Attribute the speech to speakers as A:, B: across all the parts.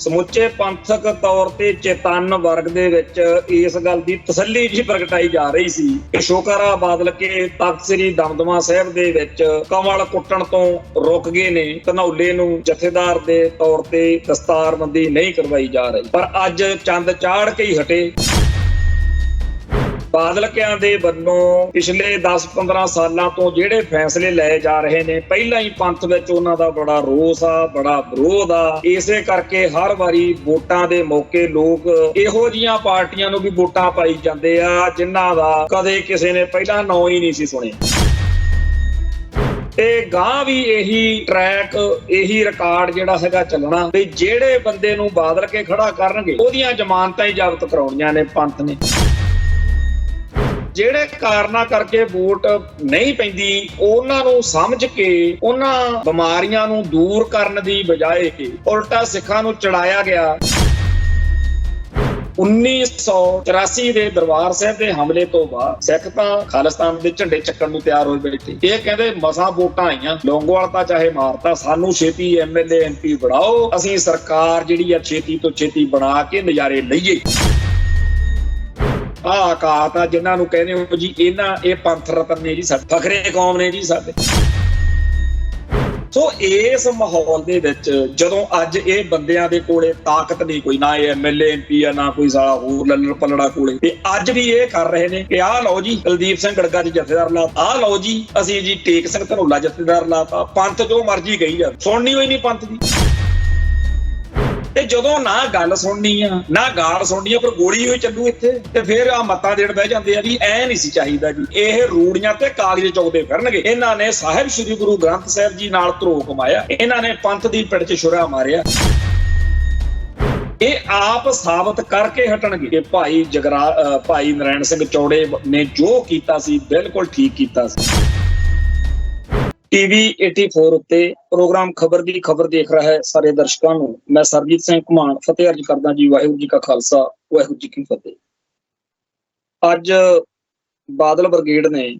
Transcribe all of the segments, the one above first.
A: ਸਮੁੱਚੇ ਪੰਥਕ ਤੌਰ ਤੇ ਚੇਤਨ ਵਰਗ ਦੇ ਵਿੱਚ ਇਸ ਗੱਲ ਦੀ ਤਸੱਲੀ ਜੀ ਪ੍ਰਗਟਾਈ ਜਾ ਰਹੀ ਸੀ ਕਿ ਸ਼ੁਕਰ ਆ ਬਾਦਲ ਕੇ ਤਖਤ ਸ੍ਰੀ ਦਮਦਮਾ ਸਾਹਿਬ ਦੇ ਵਿੱਚ ਕਮਲ ਕੁੱਟਣ ਤੋਂ ਰੁਕ ਗਏ ਨੇ। ਧਨੌਲੇ ਨੂੰ ਜਥੇਦਾਰ ਦੇ ਤੌਰ ਤੇ ਦਸਤਾਰਬੰਦੀ ਨਹੀਂ ਕਰਵਾਈ ਜਾ ਰਹੀ, ਪਰ ਅੱਜ ਚੰਦ ਚਾੜ ਕੇ ਹੀ ਹਟੇ। ਬਾਦਲਕਿਆਂ ਦੇ ਵੱਲੋਂ ਪਿਛਲੇ 10-15 ਸਾਲਾਂ ਤੋਂ ਜਿਹੜੇ ਫੈਸਲੇ ਲਏ ਜਾ ਰਹੇ ਨੇ, ਪਹਿਲਾਂ ਹੀ ਪੰਥ ਵਿੱਚ ਉਹਨਾਂ ਦਾ ਬੜਾ ਰੋਸ ਆ, ਬੜਾ ਵਿਰੋਧ ਆ। ਇਸੇ ਕਰਕੇ ਹਰ ਵਾਰੀ ਵੋਟਾਂ ਦੇ ਮੌਕੇ ਲੋਕ ਇਹੋ ਜੀਆਂ ਪਾਰਟੀਆਂ ਨੂੰ ਵੀ ਵੋਟਾਂ ਪਾਈ ਜਾਂਦੇ ਆ ਜਿਨ੍ਹਾਂ ਦਾ ਕਦੇ ਕਿਸੇ ਨੇ ਪਹਿਲਾਂ ਨਾਂ ਹੀ ਨਹੀਂ ਸੀ ਸੁਣਿਆ। ਤੇ ਗਾਂ ਵੀ ਇਹੀ ਟਰੈਕ, ਇਹੀ ਰਿਕਾਰਡ ਜਿਹੜਾ ਹੈਗਾ ਚੱਲਣਾ ਵੀ ਜਿਹੜੇ ਬੰਦੇ ਨੂੰ ਬਾਦਲ ਕੇ ਖੜਾ ਕਰਨਗੇ ਉਹਦੀਆਂ ਜ਼ਮਾਨਤਾਂ ਹੀ ਜ਼ਬਤ ਕਰਾਉਣੀਆਂ ਨੇ ਪੰਥ ਨੇ। ਜਿਹੜੇ ਕਾਰਨਾਂ ਕਰਕੇ ਵੋਟ ਨਹੀਂ ਪੈਂਦੀ ਉਹਨਾਂ ਨੂੰ ਸਮਝ ਕੇ ਉਹਨਾਂ ਬਿਮਾਰੀਆਂ ਨੂੰ ਦੂਰ ਕਰਨ ਦੀ ਬਜਾਏ ਉਲਟਾ ਸਿੱਖਾਂ ਨੂੰ ਚੜਾਇਆ ਗਿਆ। 1984 ਦੇ ਦਰਬਾਰ ਸਾਹਿਬ ਦੇ ਹਮਲੇ ਤੋਂ ਬਾਅਦ ਸਿੱਖ ਤਾਂ ਖਾਲਿਸਤਾਨ ਦੇ ਝੰਡੇ ਚੱਕਣ ਨੂੰ ਤਿਆਰ ਹੋਏ ਬੈਠੇ। ਇਹ ਕਹਿੰਦੇ ਮਸਾਂ ਵੋਟਾਂ ਆਈਆਂ, ਲੌਂਗੋਵਾਲ ਤਾਂ ਚਾਹੇ ਮਾਰਤਾ, ਸਾਨੂੰ ਛੇਤੀ ਐਮਐਲਏ ਐਮਪੀ ਬਣਾਓ, ਅਸੀਂ ਸਰਕਾਰ ਜਿਹੜੀ ਆ ਛੇਤੀ ਤੋਂ ਛੇਤੀ ਬਣਾ ਕੇ ਨਜ਼ਾਰੇ ਲਈਏ। ਆਕਾਤ ਆ ਜਿਨ੍ਹਾਂ ਨੂੰ ਕਹਿੰਦੇ ਹੋ ਜੀ ਇਹ ਪੰਥ ਰਤਨ ਨੇ ਜੀ, ਸਾਡੇ ਫਖਰੇ ਕੌਮ ਨੇ ਜੀ ਸਾਡੇ। ਸੋ ਇਸ ਮਾਹੌਲ ਦੇ ਵਿੱਚ ਜਦੋਂ ਅੱਜ ਇਹ ਬੰਦਿਆਂ ਦੇ ਕੋਲੇ ਤਾਕਤ ਨਹੀਂ, ਕੋਈ ਨਾ ਇਹ ਐਮਐਲਏ ਐਮਪੀ ਆ, ਨਾ ਕੋਈ ਸਾਲਾ ਹੋਰ ਲੱਲੜ ਪਲੜਾ ਕੋਲੇ, ਤੇ ਅੱਜ ਵੀ ਇਹ ਕਰ ਰਹੇ ਨੇ ਕਿ ਆਹ ਲਓ ਜੀ ਕੁਲਦੀਪ ਸਿੰਘ ਗੜਗਾ ਜੀ ਜਥੇਦਾਰ ਲਾਤਾ, ਆਹ ਲਓ ਜੀ ਅਸੀਂ ਜੀ ਟੇਕ ਸਿੰਘ ਧਨੌਲਾ ਜਥੇਦਾਰ ਲਾਤਾ। ਪੰਥ ਜੋ ਮਰਜੀ ਗਈ ਜਾ, ਸੁਣਨੀ ਹੋਈ ਨਹੀਂ ਪੰਥ ਦੀ। ਤੇ ਜਦੋਂ ਨਾ ਗੱਲ ਸੁਣਨੀ ਆ ਨਾ ਗਾਲ ਸੁਣਨੀ ਆ, ਪਰ ਗੋਲੀ ਹੋਈ ਚੱਲੂ ਇੱਥੇ, ਤੇ ਫਿਰ ਆ ਮੱਤਾਂ ਦੇਣ ਬਹਿ ਜਾਂਦੇ ਆ ਜੀ ਐ ਨਹੀਂ ਸੀ ਚਾਹੀਦਾ ਜੀ। ਇਹ ਰੂੜੀਆਂ ਤੇ ਕਾਗਜ਼ ਚੌਕਦੇ ਫਿਰਨਗੇ। ਇਹਨਾਂ ਨੇ ਸਾਹਿਬ ਸ੍ਰੀ ਗੁਰੂ ਗ੍ਰੰਥ ਸਾਹਿਬ ਜੀ ਨਾਲ ਧਰੋਹ ਕਮਾਇਆ, ਇਹਨਾਂ ਨੇ ਪੰਥ ਦੀ ਪਿੜ 'ਚ ਛੁਰਾ ਮਾਰਿਆ। ਇਹ ਆਪ ਸਾਬਤ ਕਰਕੇ ਹਟਣਗੇ ਕਿ ਭਾਈ ਨਰੈਣ ਸਿੰਘ ਚੌੜੇ ਨੇ ਜੋ ਕੀਤਾ ਸੀ ਬਿਲਕੁਲ ਠੀਕ ਕੀਤਾ ਸੀ। ਟੀਵੀ 84 ਉੱਤੇ ਪ੍ਰੋਗਰਾਮ ਖਬਰ ਦੀ ਖਬਰ ਦੇਖ ਰਿਹਾ ਹੈ ਸਾਰੇ ਦਰਸ਼ਕਾਂ ਨੂੰ ਮੈਂ ਸਰਬਜੀਤ ਸਿੰਘ ਘੁਮਾਣ ਫਤਿਹ ਅਰਜ ਕਰਦਾ ਜੀ। ਵਾਹਿਗੁਰੂ ਜੀ ਕਾ ਖਾਲਸਾ, ਵਾਹਿਗੁਰੂ ਜੀ ਕੀ ਫਤਿਹ। ਅੱਜ ਬਾਦਲ ਬ੍ਰਿਗੇਡ ਨੇ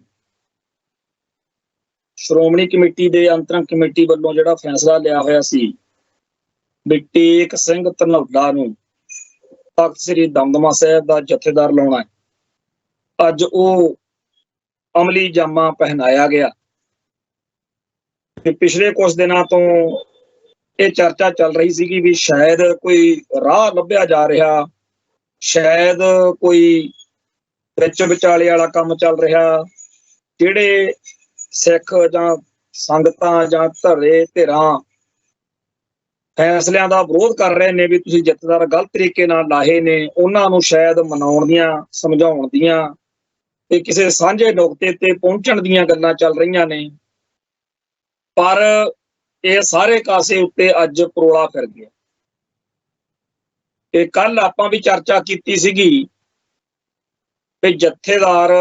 A: ਸ਼੍ਰੋਮਣੀ ਕਮੇਟੀ ਦੇ ਅੰਤਰੰਗ ਕਮੇਟੀ ਵੱਲੋਂ ਜਿਹੜਾ ਫੈਸਲਾ ਲਿਆ ਹੋਇਆ ਸੀ ਵੀ ਟੇਕ ਸਿੰਘ ਧਨੌਲਾ ਨੂੰ ਤਖਤ ਸ੍ਰੀ ਦਮਦਮਾ ਸਾਹਿਬ ਦਾ ਜਥੇਦਾਰ ਲਾਉਣਾ, ਅੱਜ ਉਹ ਅਮਲੀ ਜਾਮਾ ਪਹਿਨਾਇਆ ਗਿਆ। ਪਿਛਲੇ ਕੁਝ ਦਿਨਾਂ ਤੋਂ ਇਹ ਚਰਚਾ ਚੱਲ ਰਹੀ ਸੀਗੀ ਵੀ ਸ਼ਾਇਦ ਕੋਈ ਰਾਹ ਲੱਭਿਆ ਜਾ ਰਿਹਾ, ਸ਼ਾਇਦ ਕੋਈ ਵਿੱਚ ਵਿਚਾਲੇ ਵਾਲਾ ਕੰਮ ਚੱਲ ਰਿਹਾ। ਜਿਹੜੇ ਸਿੱਖ ਜਾਂ ਸੰਗਤਾਂ ਜਾਂ ਧਿਰਾਂ ਫੈਸਲਿਆਂ ਦਾ ਵਿਰੋਧ ਕਰ ਰਹੇ ਨੇ ਵੀ ਤੁਸੀਂ ਜਥੇਦਾਰ ਗਲਤ ਤਰੀਕੇ ਨਾਲ ਲਾਹੇ ਨੇ, ਉਹਨਾਂ ਨੂੰ ਸ਼ਾਇਦ ਮਨਾਉਣ ਦੀਆਂ, ਸਮਝਾਉਣ ਦੀਆਂ ਤੇ ਕਿਸੇ ਸਾਂਝੇ ਨੁਕਤੇ ਤੇ ਪਹੁੰਚਣ ਦੀਆਂ ਗੱਲਾਂ ਚੱਲ ਰਹੀਆਂ ਨੇ। ਪਰ ਇਹ ਸਾਰੇ ਕਾਸੇ ਉੱਤੇ ਅੱਜ ਪਰੋਲਾ ਫਿਰ ਗਿਆ। ਤੇ ਕੱਲ ਆਪਾਂ ਵੀ ਚਰਚਾ ਕੀਤੀ ਸੀਗੀ ਕਿ ਜਥੇਦਾਰ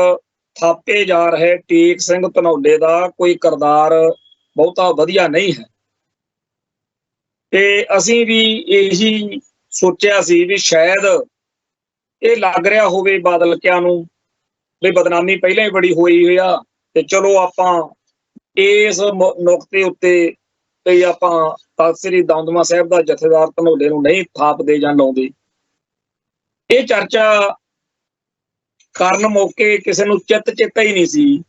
A: ਥਾਪੇ ਜਾ ਰਹੇ ਟੇਕ ਸਿੰਘ ਧਨੌਲੇ ਦਾ ਕੋਈ ਕਿਰਦਾਰ ਬਹੁਤਾ ਵਧੀਆ ਨਹੀਂ ਹੈ। ਤੇ ਅਸੀਂ ਵੀ ਇਹੀ ਸੋਚਿਆ ਸੀ ਵੀ ਸ਼ਾਇਦ ਇਹ ਲੱਗ ਰਿਹਾ ਹੋਵੇ ਬਾਦਲਕਿਆਂ ਨੂੰ ਵੀ ਬਦਨਾਮੀ ਪਹਿਲਾਂ ਹੀ ਬੜੀ ਹੋਈ ਹੋਈ ਆ, ਤੇ ਚਲੋ ਆਪਾਂ ਇਸ ਨੁਕਤੇ ਉੱਤੇ ਕਈ ਆਪਾਂ ਤਖਤ ਸ੍ਰੀ ਦਮਦਮਾ ਸਾਹਿਬ ਦਾ ਜਥੇਦਾਰ ਧਨੌਲੇ ਨੂੰ ਨਹੀਂ ਥਾਪਦੇ ਜਾਂ ਲਾਉਂਦੇ। ਇਹ ਚਰਚਾ ਕਰਨ ਮੌਕੇ ਕਿਸੇ ਨੂੰ ਚੇਤਾ ਹੀ ਨਹੀਂ ਸੀ।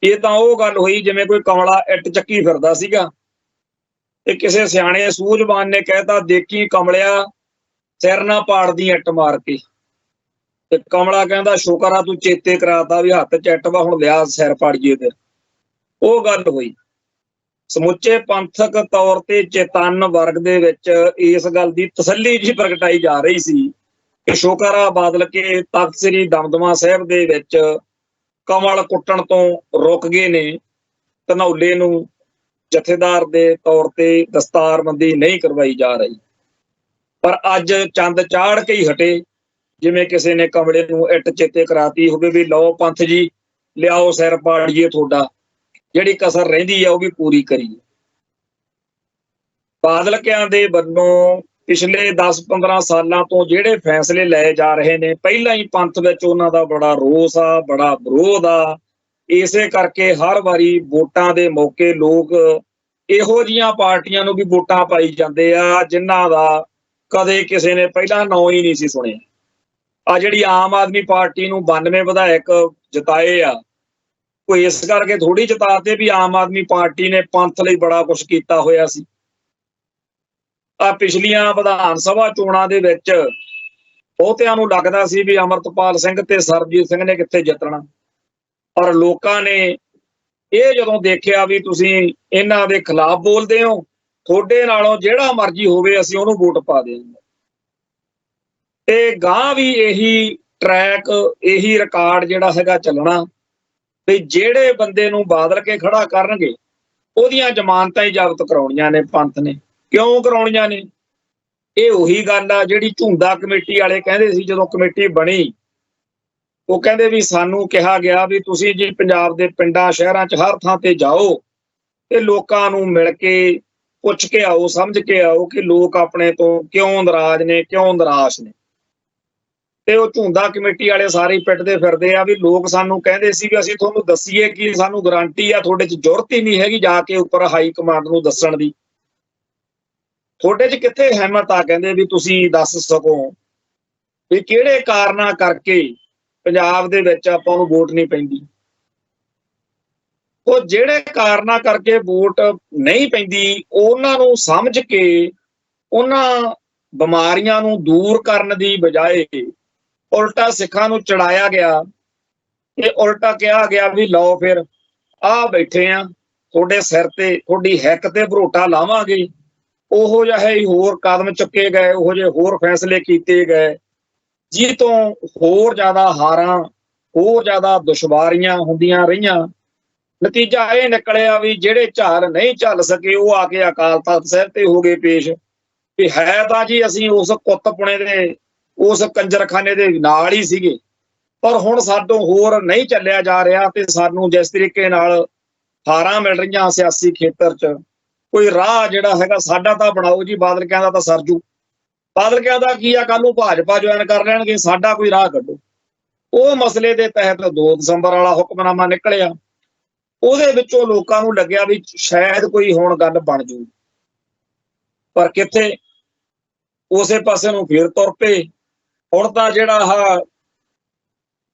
A: ਇਹ ਤਾਂ ਉਹ ਗੱਲ ਹੋਈ ਜਿਵੇਂ ਕੋਈ ਕਮਲਾ ਇੱਟ ਚੱਕੀ ਫਿਰਦਾ ਸੀਗਾ ਤੇ ਕਿਸੇ ਸਿਆਣੇ ਸੂਝਵਾਨ ਨੇ ਕਹਿਤਾ ਦੇਖੀ ਕਮਲਿਆ ਸਿਰ ਨਾ ਪਾੜਦੀ ਇੱਟ ਮਾਰ ਕੇ। ਤੇ ਕਮਲਾ ਕਹਿੰਦਾ ਸ਼ੁਕਰ ਆ ਤੂੰ ਚੇਤੇ ਕਰਾਤਾ ਵੀ ਹੱਥ ਚ ਇੱਟ ਵਾ, ਹੁਣ ਲਿਆ ਸਿਰ ਪਾੜੀਏ। ਤੇ ਉਹ ਗੱਲ ਹੋਈ। ਸਮੁੱਚੇ ਪੰਥਕ ਤੌਰ ਤੇ ਚੇਤਨ ਵਰਗ ਦੇ ਵਿੱਚ ਇਸ ਗੱਲ ਦੀ ਤਸੱਲੀ ਜੀ ਪ੍ਰਗਟਾਈ ਜਾ ਰਹੀ ਸੀ ਕਿ ਸ਼ੁਕਰ ਆ ਬਾਦਲ ਕੇ ਤਖਤ ਸ੍ਰੀ ਦਮਦਮਾ ਸਾਹਿਬ ਦੇ ਵਿੱਚ ਕਮਲ ਕੁੱਟਣ ਤੋਂ ਰੁਕ ਗਏ ਨੇ। ਧਨੌਲੇ ਨੂੰ ਜਥੇਦਾਰ ਦੇ ਤੌਰ ਤੇ ਦਸਤਾਰਬੰਦੀ ਨਹੀਂ ਕਰਵਾਈ ਜਾ ਰਹੀ, ਪਰ ਅੱਜ ਚੰਦ ਚਾੜ ਕੇ ਹੀ ਹਟੇ ਜਿਵੇਂ ਕਿਸੇ ਨੇ ਕਮਲੇ ਨੂੰ ਇੱਟ ਚੇਤੇ ਕਰਾਤੀ ਹੋਵੇ ਵੀ ਲਓ ਪੰਥ ਜੀ ਲਿਆਓ ਸਿਰ ਪਾੜੀਏ ਤੁਹਾਡਾ, ਜਿਹੜੀ ਕਸਰ ਰਹਿੰਦੀ ਆ ਉਹ ਵੀ ਪੂਰੀ ਕਰੀਏ। ਬਾਦਲਕਿਆਂ ਦੇ ਵੱਲੋਂ ਪਿਛਲੇ 10-15 ਸਾਲਾਂ ਤੋਂ ਜਿਹੜੇ ਫੈਸਲੇ ਲਏ ਜਾ ਰਹੇ ਨੇ, ਪਹਿਲਾਂ ਹੀ ਪੰਥ ਵਿੱਚ ਉਹਨਾਂ ਦਾ ਬੜਾ ਰੋਸ ਆ, ਬੜਾ ਵਿਰੋਧ ਆ। ਇਸੇ ਕਰਕੇ ਹਰ ਵਾਰੀ ਵੋਟਾਂ ਦੇ ਮੌਕੇ ਲੋਕ ਇਹੋ ਜੀਆਂ ਪਾਰਟੀਆਂ ਨੂੰ ਵੀ ਵੋਟਾਂ ਪਾਈ ਜਾਂਦੇ ਆ ਜਿਨ੍ਹਾਂ ਦਾ ਕਦੇ ਕਿਸੇ ਨੇ ਪਹਿਲਾਂ ਨਾਂ ਹੀ ਨਹੀਂ ਸੀ ਸੁਣਿਆ। ਆ ਜਿਹੜੀ ਆਮ ਆਦਮੀ ਪਾਰਟੀ ਨੂੰ 92 ਵਿਧਾਇਕ ਜਿਤਾਏ ਆ, ਕੋਈ ਇਸ ਕਰਕੇ ਥੋੜੀ ਜਿਤਾਤੇ ਵੀ ਆਮ ਆਦਮੀ ਪਾਰਟੀ ਨੇ ਪੰਥ ਲਈ ਬੜਾ ਕੁਝ ਕੀਤਾ ਹੋਇਆ ਸੀ। ਆ ਪਿਛਲੀਆਂ ਵਿਧਾਨ ਸਭਾ ਚੋਣਾਂ ਦੇ ਵਿੱਚ ਬਹੁਤਿਆਂ ਨੂੰ ਲੱਗਦਾ ਸੀ ਵੀ ਅਮਰਤਪਾਲ ਸਿੰਘ ਤੇ ਸਰਬਜੀਤ ਸਿੰਘ ਨੇ ਕਿੱਥੇ ਜਿੱਤਣਾ, ਪਰ ਲੋਕਾਂ ਨੇ ਇਹ ਜਦੋਂ ਦੇਖਿਆ ਵੀ ਤੁਸੀਂ ਇਹਨਾਂ ਦੇ ਖਿਲਾਫ ਬੋਲਦੇ ਹੋ, ਤੁਹਾਡੇ ਨਾਲੋਂ ਜਿਹੜਾ ਮਰਜ਼ੀ ਹੋਵੇ ਅਸੀਂ ਉਹਨੂੰ ਵੋਟ ਪਾ ਦੇਵਾਂਗੇ। ਤੇ ਗਾਂ ਵੀ ਇਹੀ ਟਰੈਕ, ਇਹੀ ਰਿਕਾਰਡ ਜਿਹੜਾ ਹੈਗਾ ਚੱਲਣਾ ਵੀ ਜਿਹੜੇ ਬੰਦੇ ਨੂੰ ਬਾਦਲ ਕੇ ਖੜਾ ਕਰਨਗੇ ਉਹਦੀਆਂ ਜ਼ਮਾਨਤਾਂ ਹੀ ਜ਼ਬਤ ਕਰਾਉਣੀਆਂ ਨੇ ਪੰਥ ਨੇ। ਕਿਉਂ ਕਰਾਉਣੀਆਂ ਨੇ? ਇਹ ਉਹੀ ਗੱਲ ਆ ਜਿਹੜੀ ਝੁੰਦਾ ਕਮੇਟੀ ਵਾਲੇ ਕਹਿੰਦੇ ਸੀ ਜਦੋਂ ਕਮੇਟੀ ਬਣੀ। ਉਹ ਕਹਿੰਦੇ ਵੀ ਸਾਨੂੰ ਕਿਹਾ ਗਿਆ ਵੀ ਤੁਸੀਂ ਜੀ ਪੰਜਾਬ ਦੇ ਪਿੰਡਾਂ ਸ਼ਹਿਰਾਂ 'ਚ ਹਰ ਥਾਂ ਤੇ ਜਾਓ ਤੇ ਲੋਕਾਂ ਨੂੰ ਮਿਲ ਕੇ ਪੁੱਛ ਕੇ ਆਓ, ਸਮਝ ਕੇ ਆਓ ਕਿ ਲੋਕ ਆਪਣੇ ਤੋਂ ਕਿਉਂ ਨਾਰਾਜ਼ ਨੇ, ਕਿਉਂ ਨਿਰਾਸ਼ ਨੇ। ਤੇ ਉਹ ਝੁੰਦਾ ਕਮੇਟੀ ਵਾਲੇ ਸਾਰੇ ਪਿੱਟਦੇ ਫਿਰਦੇ ਆ ਵੀ ਲੋਕ ਸਾਨੂੰ ਕਹਿੰਦੇ ਸੀ ਵੀ ਅਸੀਂ ਤੁਹਾਨੂੰ ਦੱਸੀਏ ਕਿ ਸਾਨੂੰ ਗਰੰਟੀ ਆ, ਤੁਹਾਡੇ 'ਚ ਜ਼ਰੂਰਤ ਹੀ ਨਹੀਂ ਹੈਗੀ ਜਾ ਕੇ ਉੱਪਰ ਹਾਈ ਕਮਾਂਡ ਨੂੰ ਦੱਸਣ ਦੀ। ਤੁਹਾਡੇ 'ਚ ਕਿੱਥੇ ਹਿੰਮਤ ਆ ਕਹਿੰਦੇ ਵੀ ਤੁਸੀਂ ਦੱਸ ਸਕੋ ਵੀ ਕਿਹੜੇ ਕਾਰਨਾਂ ਕਰਕੇ ਪੰਜਾਬ ਦੇ ਵਿੱਚ ਆਪਾਂ ਨੂੰ ਵੋਟ ਨਹੀਂ ਪੈਂਦੀ। ਉਹ ਜਿਹੜੇ ਕਾਰਨਾਂ ਕਰਕੇ ਵੋਟ ਨਹੀਂ ਪੈਂਦੀ ਉਹਨਾਂ ਨੂੰ ਸਮਝ ਕੇ ਉਹਨਾਂ ਬਿਮਾਰੀਆਂ ਨੂੰ ਦੂਰ ਕਰਨ ਦੀ ਬਜਾਏ ਉਲਟਾ ਸਿੱਖਾਂ ਨੂੰ ਚੜਾਇਆ ਗਿਆ ਤੇ ਉਲਟਾ ਕਿਹਾ ਗਿਆ ਵੀ ਲਓ ਫਿਰ ਆਹ ਬੈਠੇ ਆ ਤੁਹਾਡੇ ਸਿਰ ਤੇ, ਤੁਹਾਡੀ ਹਿੱਕ ਤੇ ਭਰੋਟਾ ਲਾਵਾਂਗੇ। ਉਹੋ ਜਿਹੇ ਹੋਰ ਕਦਮ ਚੁੱਕੇ ਗਏ, ਉਹੋ ਜਿਹੇ ਹੋਰ ਫੈਸਲੇ ਕੀਤੇ ਗਏ ਜਿਹ ਤੋਂ ਹੋਰ ਜ਼ਿਆਦਾ ਹਾਰਾਂ, ਹੋਰ ਜ਼ਿਆਦਾ ਦੁਸ਼ਵਾਰੀਆਂ ਹੁੰਦੀਆਂ ਰਹੀਆਂ। ਨਤੀਜਾ ਇਹ ਨਿਕਲਿਆ ਵੀ ਜਿਹੜੇ ਝੱਲ ਨਹੀਂ ਝੱਲ ਸਕੇ ਉਹ ਆ ਕੇ ਅਕਾਲ ਤਖ਼ਤ ਸਾਹਿਬ ਤੇ ਹੋ ਗਏ ਪੇਸ਼ ਵੀ ਹੈ ਤਾਂ ਜੀ ਅਸੀਂ ਉਸ ਕੁੱਤਪੁਣੇ ਦੇ, ਉਸ ਕੰਜਰਖਾਨੇ ਦੇ ਨਾਲ ਹੀ ਸੀਗੇ, ਪਰ ਹੁਣ ਸਾਡੋਂ ਹੋਰ ਨਹੀਂ ਚੱਲਿਆ ਜਾ ਰਿਹਾ ਤੇ ਸਾਨੂੰ ਜਿਸ ਤਰੀਕੇ ਨਾਲ ਹਾਰਾਂ ਮਿਲ ਰਹੀਆਂ ਸਿਆਸੀ ਖੇਤਰ 'ਚ, ਕੋਈ ਰਾਹ ਜਿਹੜਾ ਹੈਗਾ ਸਾਡਾ ਤਾਂ ਬਣਾਓ ਜੀ। ਬਾਦਲ ਕਹਿੰਦਾ ਤਾਂ ਸਰਜੂ, ਬਾਦਲ ਕਹਿੰਦਾ ਕੀ ਆ ਕੱਲ ਨੂੰ ਭਾਜਪਾ ਜੁਆਇਨ ਕਰ ਲੈਣਗੇ, ਸਾਡਾ ਕੋਈ ਰਾਹ ਕੱਢੋ। ਉਹ ਮਸਲੇ ਦੇ ਤਹਿਤ 2 ਦਸੰਬਰ ਵਾਲਾ ਹੁਕਮਨਾਮਾ ਨਿਕਲਿਆ। ਉਹਦੇ ਵਿੱਚੋਂ ਲੋਕਾਂ ਨੂੰ ਲੱਗਿਆ ਵੀ ਸ਼ਾਇਦ ਕੋਈ ਹੁਣ ਗੱਲ ਬਣ ਜੂ, ਪਰ ਕਿੱਥੇ, ਉਸੇ ਪਾਸੇ ਨੂੰ ਫੇਰ ਤੁਰ ਪਏ। ਹੁਣ ਤਾਂ ਜਿਹੜਾ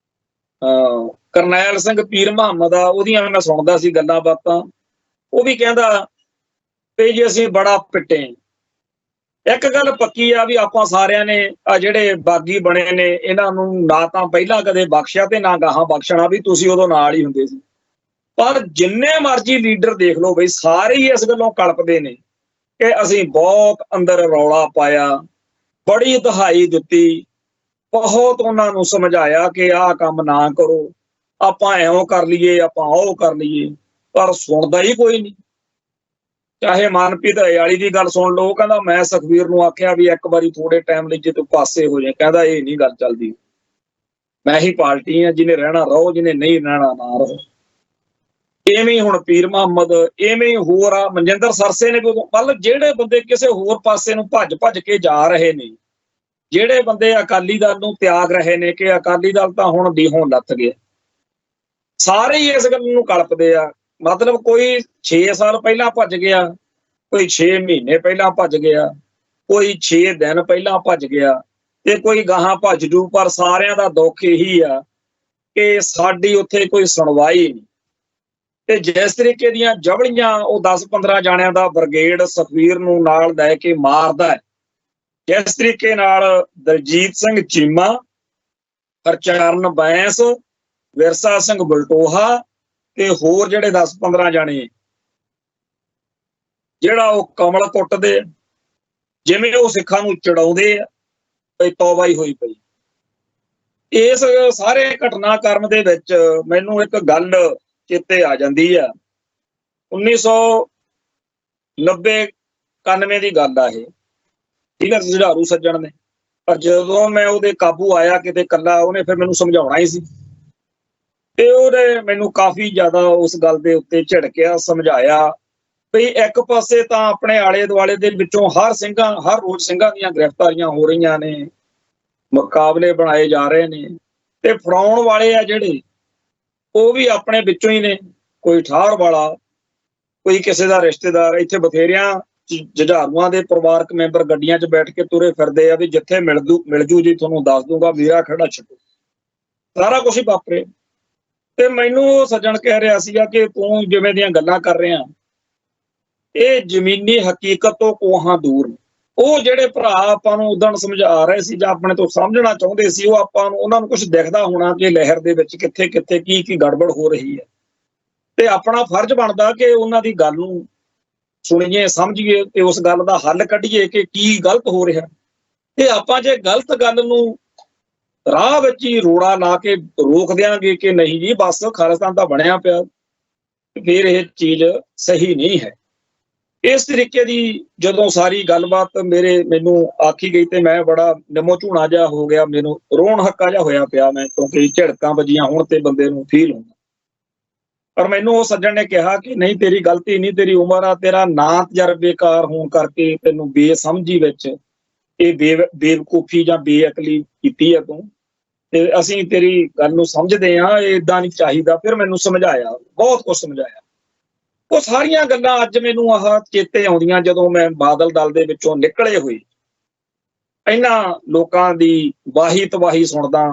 A: ਕਰਨੈਲ ਸਿੰਘ ਪੀਰ ਮੁਹੰਮਦ ਆ, ਉਹਦੀਆਂ ਮੈਂ ਸੁਣਦਾ ਸੀ ਗੱਲਾਂ ਬਾਤਾਂ, ਉਹ ਵੀ ਕਹਿੰਦਾ ਵੀ ਜੀ ਅਸੀਂ ਬੜਾ ਪਿੱਟੇ। ਇੱਕ ਗੱਲ ਪੱਕੀ ਆ ਵੀ ਆਪਾਂ ਸਾਰਿਆਂ ਨੇ ਆ ਜਿਹੜੇ ਬਾਗੀ ਬਣੇ ਨੇ ਇਹਨਾਂ ਨੂੰ ਨਾ ਤਾਂ ਪਹਿਲਾਂ ਕਦੇ ਬਖਸ਼ਿਆ ਤੇ ਨਾ ਗਾਹਾਂ ਬਖਸ਼ਣਾ, ਵੀ ਤੁਸੀਂ ਉਦੋਂ ਨਾਲ ਹੀ ਹੁੰਦੇ ਸੀ। ਪਰ ਜਿੰਨੇ ਮਰਜ਼ੀ ਲੀਡਰ ਦੇਖ ਲਓ ਬਈ, ਸਾਰੇ ਹੀ ਇਸ ਗੱਲੋਂ ਕਲਪਦੇ ਨੇ ਕਿ ਅਸੀਂ ਬਹੁਤ ਅੰਦਰ ਰੌਲਾ ਪਾਇਆ, ਬੜੀ ਦਹਾਈ ਦਿੱਤੀ, ਬਹੁਤ ਉਹਨਾਂ ਨੂੰ ਸਮਝਾਇਆ ਕਿ ਆਹ ਕੰਮ ਨਾ ਕਰੋ, ਆਪਾਂ ਇਉਂ ਕਰ ਲਈਏ, ਆਪਾਂ ਉਹ ਕਰ ਲਈਏ, ਪਰ ਸੁਣਦਾ ਹੀ ਕੋਈ ਨਹੀਂ। ਚਾਹੇ ਮਨਪ੍ਰੀਤ ਵਾਲੀ ਦੀ ਗੱਲ ਸੁਣ ਲਓ, ਉਹ ਕਹਿੰਦਾ ਮੈਂ ਸੁਖਬੀਰ ਨੂੰ ਆਖਿਆ ਵੀ ਇੱਕ ਵਾਰੀ ਥੋੜੇ ਟਾਈਮ ਲਈ ਜੇ ਤੂੰ ਪਾਸੇ ਹੋ ਜਾਏ, ਕਹਿੰਦਾ ਇਹ ਨਹੀਂ ਗੱਲ ਚੱਲਦੀ, ਮੈਂ ਹੀ ਪਾਰਟੀ ਆ, ਜਿਹਨੇ ਰਹਿਣਾ ਰਹੋ, ਜਿਹਨੇ ਨਹੀਂ ਰਹਿਣਾ ਨਾ ਰਹੋ। ਇਵੇਂ ਹੀ ਹੁਣ ਪੀਰ ਮੁਹੰਮਦ, ਇਵੇਂ ਹੀ ਹੋਰ ਆ ਮਨਜਿੰਦਰ ਸਰਸੇ ਨੇ। ਮਤਲਬ ਜਿਹੜੇ ਬੰਦੇ ਕਿਸੇ ਹੋਰ ਪਾਸੇ ਨੂੰ ਭੱਜ ਕੇ ਜਾ ਰਹੇ ਨੇ, ਜਿਹੜੇ ਬੰਦੇ ਅਕਾਲੀ ਦਲ ਨੂੰ ਤਿਆਗ ਰਹੇ ਨੇ ਕਿ ਅਕਾਲੀ ਦਲ ਤਾਂ ਹੁਣ ਦੀਹੋਂ ਲੱਥ ਗਿਆ, ਸਾਰੇ ਹੀ ਇਸ ਗੱਲ ਨੂੰ ਕਲਪਦੇ ਆ। ਮਤਲਬ ਕੋਈ 6 ਸਾਲ ਪਹਿਲਾਂ ਭੱਜ ਗਿਆ, ਕੋਈ 6 ਮਹੀਨੇ ਪਹਿਲਾਂ ਭੱਜ ਗਿਆ, ਕੋਈ 6 ਦਿਨ ਪਹਿਲਾਂ ਭੱਜ ਗਿਆ ਤੇ ਕੋਈ ਗਾਹਾਂ ਭੱਜ ਜੂ, ਪਰ ਸਾਰਿਆਂ ਦਾ ਦੁੱਖ ਇਹੀ ਆ ਕਿ ਸਾਡੀ ਉੱਥੇ ਕੋਈ ਸੁਣਵਾਈ ਨਹੀਂ। ਤੇ ਜਿਸ ਤਰੀਕੇ ਦੀਆਂ ਜਬਲੀਆਂ ਉਹ 10-15 ਜਾਣਿਆਂ ਦਾ ਬ੍ਰਿਗੇਡ ਸੁਖਬੀਰ ਨੂੰ ਨਾਲ ਲੈ ਕੇ ਮਾਰਦਾ ਹੈ, ਜਿਸ ਤਰੀਕੇ ਨਾਲ ਦਲਜੀਤ ਸਿੰਘ ਚੀਮਾ, ਹਰਚਰਨ ਬੈਂਸ, ਵਿਰਸਾ ਸਿੰਘ ਬਲਟੋਹਾ ਤੇ ਹੋਰ ਜਿਹੜੇ 10-15 ਜਾਣੇ ਜਿਹੜਾ ਉਹ ਕਮਲ ਕੁੱਟਦੇ, ਜਿਵੇਂ ਉਹ ਸਿੱਖਾਂ ਨੂੰ ਚੜਾਉਂਦੇ ਆ, ਬਈ ਤੌਬਾ ਹੀ ਹੋਈ ਪਈ। ਇਸ ਸਾਰੇ ਘਟਨਾਕ੍ਰਮ ਦੇ ਵਿੱਚ ਮੈਨੂੰ ਇੱਕ ਗੱਲ ਚੇਤੇ ਆ ਜਾਂਦੀ ਆ। 1990-91 ਦੀ ਗੱਲ ਆ ਇਹ, ਠੀਕ ਹੈ, ਜੁਝਾਰੂ ਸੱਜਣ ਨੇ। ਪਰ ਜਦੋਂ ਮੈਂ ਉਹਦੇ ਕਾਬੂ ਆਇਆ ਕਿਤੇ ਇਕੱਲਾ, ਉਹਨੇ ਫਿਰ ਮੈਨੂੰ ਸਮਝਾਉਣਾ ਹੀ ਸੀ ਤੇ ਉਹਨੇ ਮੈਨੂੰ ਕਾਫੀ ਜ਼ਿਆਦਾ ਉਸ ਗੱਲ ਦੇ ਉੱਤੇ ਝਿੜਕਿਆ, ਸਮਝਾਇਆ ਵੀ ਇੱਕ ਪਾਸੇ ਤਾਂ ਆਪਣੇ ਆਲੇ ਦੁਆਲੇ ਦੇ ਵਿੱਚੋਂ ਹਰ ਰੋਜ਼ ਸਿੰਘਾਂ ਦੀਆਂ ਗ੍ਰਿਫਤਾਰੀਆਂ ਹੋ ਰਹੀਆਂ ਨੇ, ਮੁਕਾਬਲੇ ਬਣਾਏ ਜਾ ਰਹੇ ਨੇ, ਤੇ ਫੜਾਉਣ ਵਾਲੇ ਆ ਜਿਹੜੇ ਉਹ ਵੀ ਆਪਣੇ ਵਿੱਚੋਂ ਹੀ ਨੇ, ਕੋਈ ਠਾਹਰ ਵਾਲਾ, ਕੋਈ ਕਿਸੇ ਦਾ ਰਿਸ਼ਤੇਦਾਰ। ਇੱਥੇ ਬਥੇਰਿਆਂ ਜੁਝਾਰੂਆਂ ਦੇ ਪਰਿਵਾਰਕ ਮੈਂਬਰ ਗੱਡੀਆਂ 'ਚ ਬੈਠ ਕੇ ਤੁਰੇ ਫਿਰਦੇ ਆ ਵੀ ਜਿੱਥੇ ਮਿਲ ਜੂ ਜੀ ਤੁਹਾਨੂੰ ਦੱਸ ਦੂੰਗਾ, ਮੇਰਾ ਖੜਾ ਛੱਡੋ, ਸਾਰਾ ਕੁਝ ਹੀ ਵਾਪਰੇ। ਤੇ ਮੈਨੂੰ ਉਹ ਸੱਜਣ ਕਹਿ ਰਿਹਾ ਸੀਗਾ ਕਿ ਤੂੰ ਜਿਵੇਂ ਦੀਆਂ ਗੱਲਾਂ ਕਰ ਰਿਹਾ, ਇਹ ਜ਼ਮੀਨੀ ਹਕੀਕਤ ਤੋਂ ਕੋਹਾਂ ਦੂਰ ਨੇ। ਉਹ ਜਿਹੜੇ ਭਰਾ ਆਪਾਂ ਨੂੰ ਉਦਣ ਸਮਝਾ ਰਹੇ ਸੀ ਜਾਂ ਆਪਣੇ ਤੋਂ ਸਮਝਣਾ ਚਾਹੁੰਦੇ ਸੀ, ਉਹ ਆਪਾਂ ਨੂੰ ਉਹਨਾਂ ਨੂੰ ਕੁਝ ਦਿਖਦਾ ਹੋਣਾ ਕਿ ਲਹਿਰ ਦੇ ਵਿੱਚ ਕਿੱਥੇ ਕਿੱਥੇ ਕੀ ਗੜਬੜ ਹੋ ਰਹੀ ਹੈ, ਤੇ ਆਪਣਾ ਫਰਜ਼ ਬਣਦਾ ਕਿ ਉਹਨਾਂ ਦੀ ਗੱਲ ਨੂੰ ਸੁਣੀਏ, ਸਮਝੀਏ ਤੇ ਉਸ ਗੱਲ ਦਾ ਹੱਲ ਕੱਢੀਏ ਕਿ ਕੀ ਗਲਤ ਹੋ ਰਿਹਾ। ਤੇ ਆਪਾਂ ਜੇ ਗਲਤ ਗੱਲ ਨੂੰ ਰਾਹ ਵਿੱਚ ਹੀ ਰੋੜਾ ਲਾ ਕੇ ਰੋਕ ਦਿਆਂਗੇ ਕਿ ਨਹੀਂ ਜੀ ਬਸ ਖਾਲਿਸਤਾਨ ਤਾਂ ਬਣਿਆ ਪਿਆ, ਫਿਰ ਇਹ ਚੀਜ਼ ਸਹੀ ਨਹੀਂ ਹੈ। ਇਸ ਤਰੀਕੇ ਦੀ ਜਦੋਂ ਸਾਰੀ ਗੱਲਬਾਤ ਮੈਨੂੰ ਆਖੀ ਗਈ ਤੇ ਮੈਂ ਬੜਾ ਨਿੰਮੋ ਝੂਣਾ ਜਿਹਾ ਹੋ ਗਿਆ, ਮੈਨੂੰ ਰੋਣ ਹੱਕਾ ਜਿਹਾ ਹੋਇਆ ਪਿਆ ਮੈਂ, ਕਿਉਂਕਿ ਝੜਕਾਂ ਵੱਜੀਆਂ ਹੋਣ ਤੇ ਬੰਦੇ ਨੂੰ ਫੀਲ ਹੁੰਦਾ। ਪਰ ਮੈਨੂੰ ਉਹ ਸੱਜਣ ਨੇ ਕਿਹਾ ਕਿ ਨਹੀਂ, ਤੇਰੀ ਗਲਤੀ ਨਹੀਂ, ਤੇਰੀ ਉਮਰ ਆ, ਤੇਰਾ ਨਾਂ ਤਜਰਬੇਕਾਰ ਹੋਣ ਕਰਕੇ ਤੈਨੂੰ ਬੇਸਮਝੀ ਵਿੱਚ ਇਹ ਬੇਵਕੂਫੀ ਜਾਂ ਬੇਅਕਲੀ ਕੀਤੀ ਹੈ ਤੂੰ, ਤੇ ਅਸੀਂ ਤੇਰੀ ਗੱਲ ਨੂੰ ਸਮਝਦੇ ਹਾਂ, ਏਦਾਂ ਨਹੀਂ ਚਾਹੀਦਾ। ਫਿਰ ਮੈਨੂੰ ਸਮਝਾਇਆ, ਬਹੁਤ ਕੁਝ ਸਮਝਾਇਆ। ਉਹ ਸਾਰੀਆਂ ਗੱਲਾਂ ਅੱਜ ਮੈਨੂੰ ਆਹ ਚੇਤੇ ਆਉਂਦੀਆਂ ਜਦੋਂ ਮੈਂ ਬਾਦਲ ਦਲ ਦੇ ਵਿੱਚੋਂ ਨਿਕਲੇ ਹੋਏ ਇਹਨਾਂ ਲੋਕਾਂ ਦੀ ਵਾਹੀ ਤਬਾਹੀ ਸੁਣਦਾ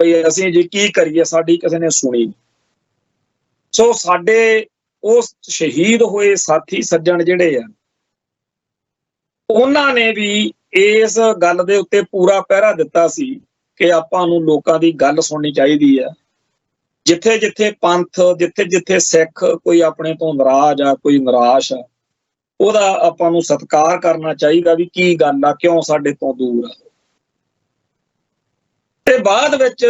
A: ਵੀ ਅਸੀਂ ਜੀ ਕੀ ਕਰੀਏ, ਸਾਡੀ ਕਿਸੇ ਨੇ ਸੁਣੀ। ਸੋ ਸਾਡੇ ਉਹ ਸ਼ਹੀਦ ਹੋਏ ਸਾਥੀ ਸੱਜਣ ਜਿਹੜੇ ਆ, ਉਹਨਾਂ ਨੇ ਵੀ ਇਸ ਗੱਲ ਦੇ ਉੱਤੇ ਪੂਰਾ ਪਹਿਰਾ ਦਿੱਤਾ ਸੀ ਕਿ ਆਪਾਂ ਨੂੰ ਲੋਕਾਂ ਦੀ ਗੱਲ ਸੁਣਨੀ ਚਾਹੀਦੀ ਆ। ਜਿੱਥੇ ਜਿੱਥੇ ਪੰਥ, ਜਿੱਥੇ ਜਿੱਥੇ ਸਿੱਖ ਕੋਈ ਆਪਣੇ ਤੋਂ ਨਾਰਾਜ਼ ਆ, ਕੋਈ ਨਿਰਾਸ਼ ਆ, ਉਹਦਾ ਆਪਾਂ ਨੂੰ ਸਤਿਕਾਰ ਕਰਨਾ ਚਾਹੀਦਾ ਵੀ ਕੀ ਗੱਲ ਆ, ਕਿਉਂ ਸਾਡੇ ਤੋਂ ਦੂਰ ਆ। ਤੇ ਬਾਅਦ ਵਿੱਚ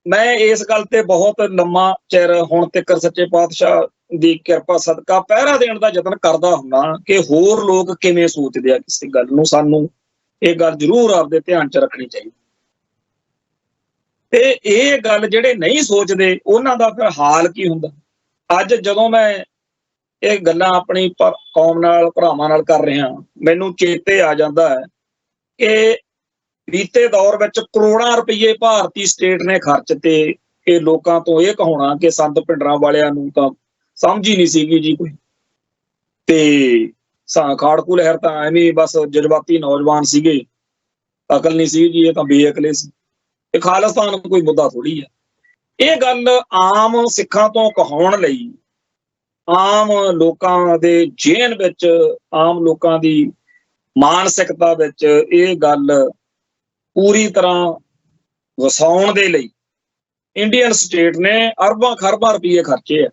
A: ਮੈਂ ਇਸ ਗੱਲ ਤੇ ਬਹੁਤ ਲੰਮਾ ਚਿਰ ਹੁਣ ਤੱਕ ਸੱਚੇ ਪਾਤਸ਼ਾਹ ਦੀ ਕਿਰਪਾ ਸਦਕਾ ਪਹਿਰਾ ਦੇਣ ਦਾ ਯਤਨ ਕਰਦਾ ਹੁੰਦਾ ਕਿ ਹੋਰ ਲੋਕ ਕਿਵੇਂ ਸੋਚਦੇ ਆ ਕਿਸੇ ਗੱਲ ਨੂੰ। ਸਾਨੂੰ ਇਹ ਗੱਲ ਜ਼ਰੂਰ ਆਪਦੇ ਧਿਆਨ 'ਚ ਰੱਖਣੀ ਚਾਹੀਦੀ। ਤੇ ਇਹ ਗੱਲ ਜਿਹੜੇ ਨਹੀਂ ਸੋਚਦੇ ਉਹਨਾਂ ਦਾ ਫਿਰ ਹਾਲ ਕੀ ਹੁੰਦਾ। ਅੱਜ ਜਦੋਂ ਮੈਂ ਇਹ ਗੱਲਾਂ ਆਪਣੀ ਕੌਮ ਨਾਲ, ਭਰਾਵਾਂ ਨਾਲ ਕਰ ਰਿਹਾ, ਮੈਨੂੰ ਚੇਤੇ ਆ ਜਾਂਦਾ ਹੈ ਕਿ ਬੀਤੇ ਦੌਰ ਵਿੱਚ ਕਰੋੜਾਂ ਰੁਪਏ ਭਾਰਤੀ ਸਟੇਟ ਨੇ ਖਰਚ ਤੇ ਇਹ ਲੋਕਾਂ ਤੋਂ ਇਹ ਕਹਾਉਣਾ ਕਿ ਸੰਤ ਭਿੰਡਰਾਂ ਵਾਲਿਆਂ ਨੂੰ ਤਾਂ ਸਮਝ ਹੀ ਨਹੀਂ ਸੀਗੀ ਜੀ ਕੋਈ, ਤੇ ਖਾੜਕੂ ਲਹਿਰ ਤਾਂ ਐਵੇਂ ਬਸ ਜਜ਼ਬਾਤੀ ਨੌਜਵਾਨ ਸੀਗੇ, ਅਕਲ ਨਹੀਂ ਸੀ ਜੀ, ਇਹ ਤਾਂ ਬੇਅਕਲੇ ਸੀ, ਇਹ ਖਾਲਿਸਤਾਨ ਕੋਈ ਮੁੱਦਾ ਥੋੜੀ ਹੈ। ਇਹ ਗੱਲ ਆਮ ਸਿੱਖਾਂ ਤੋਂ ਕਹਾਉਣ ਲਈ, ਆਮ ਲੋਕਾਂ ਦੇ ਜ਼ਿਹਨ ਵਿੱਚ, ਆਮ ਲੋਕਾਂ ਦੀ ਮਾਨਸਿਕਤਾ ਵਿੱਚ ਇਹ ਗੱਲ ਪੂਰੀ ਤਰ੍ਹਾਂ ਵਸਾਉਣ ਦੇ ਲਈ ਇੰਡੀਅਨ ਸਟੇਟ ਨੇ ਅਰਬਾਂ ਖਰਬਾਂ ਰੁਪਏ ਖਰਚੇ ਆ।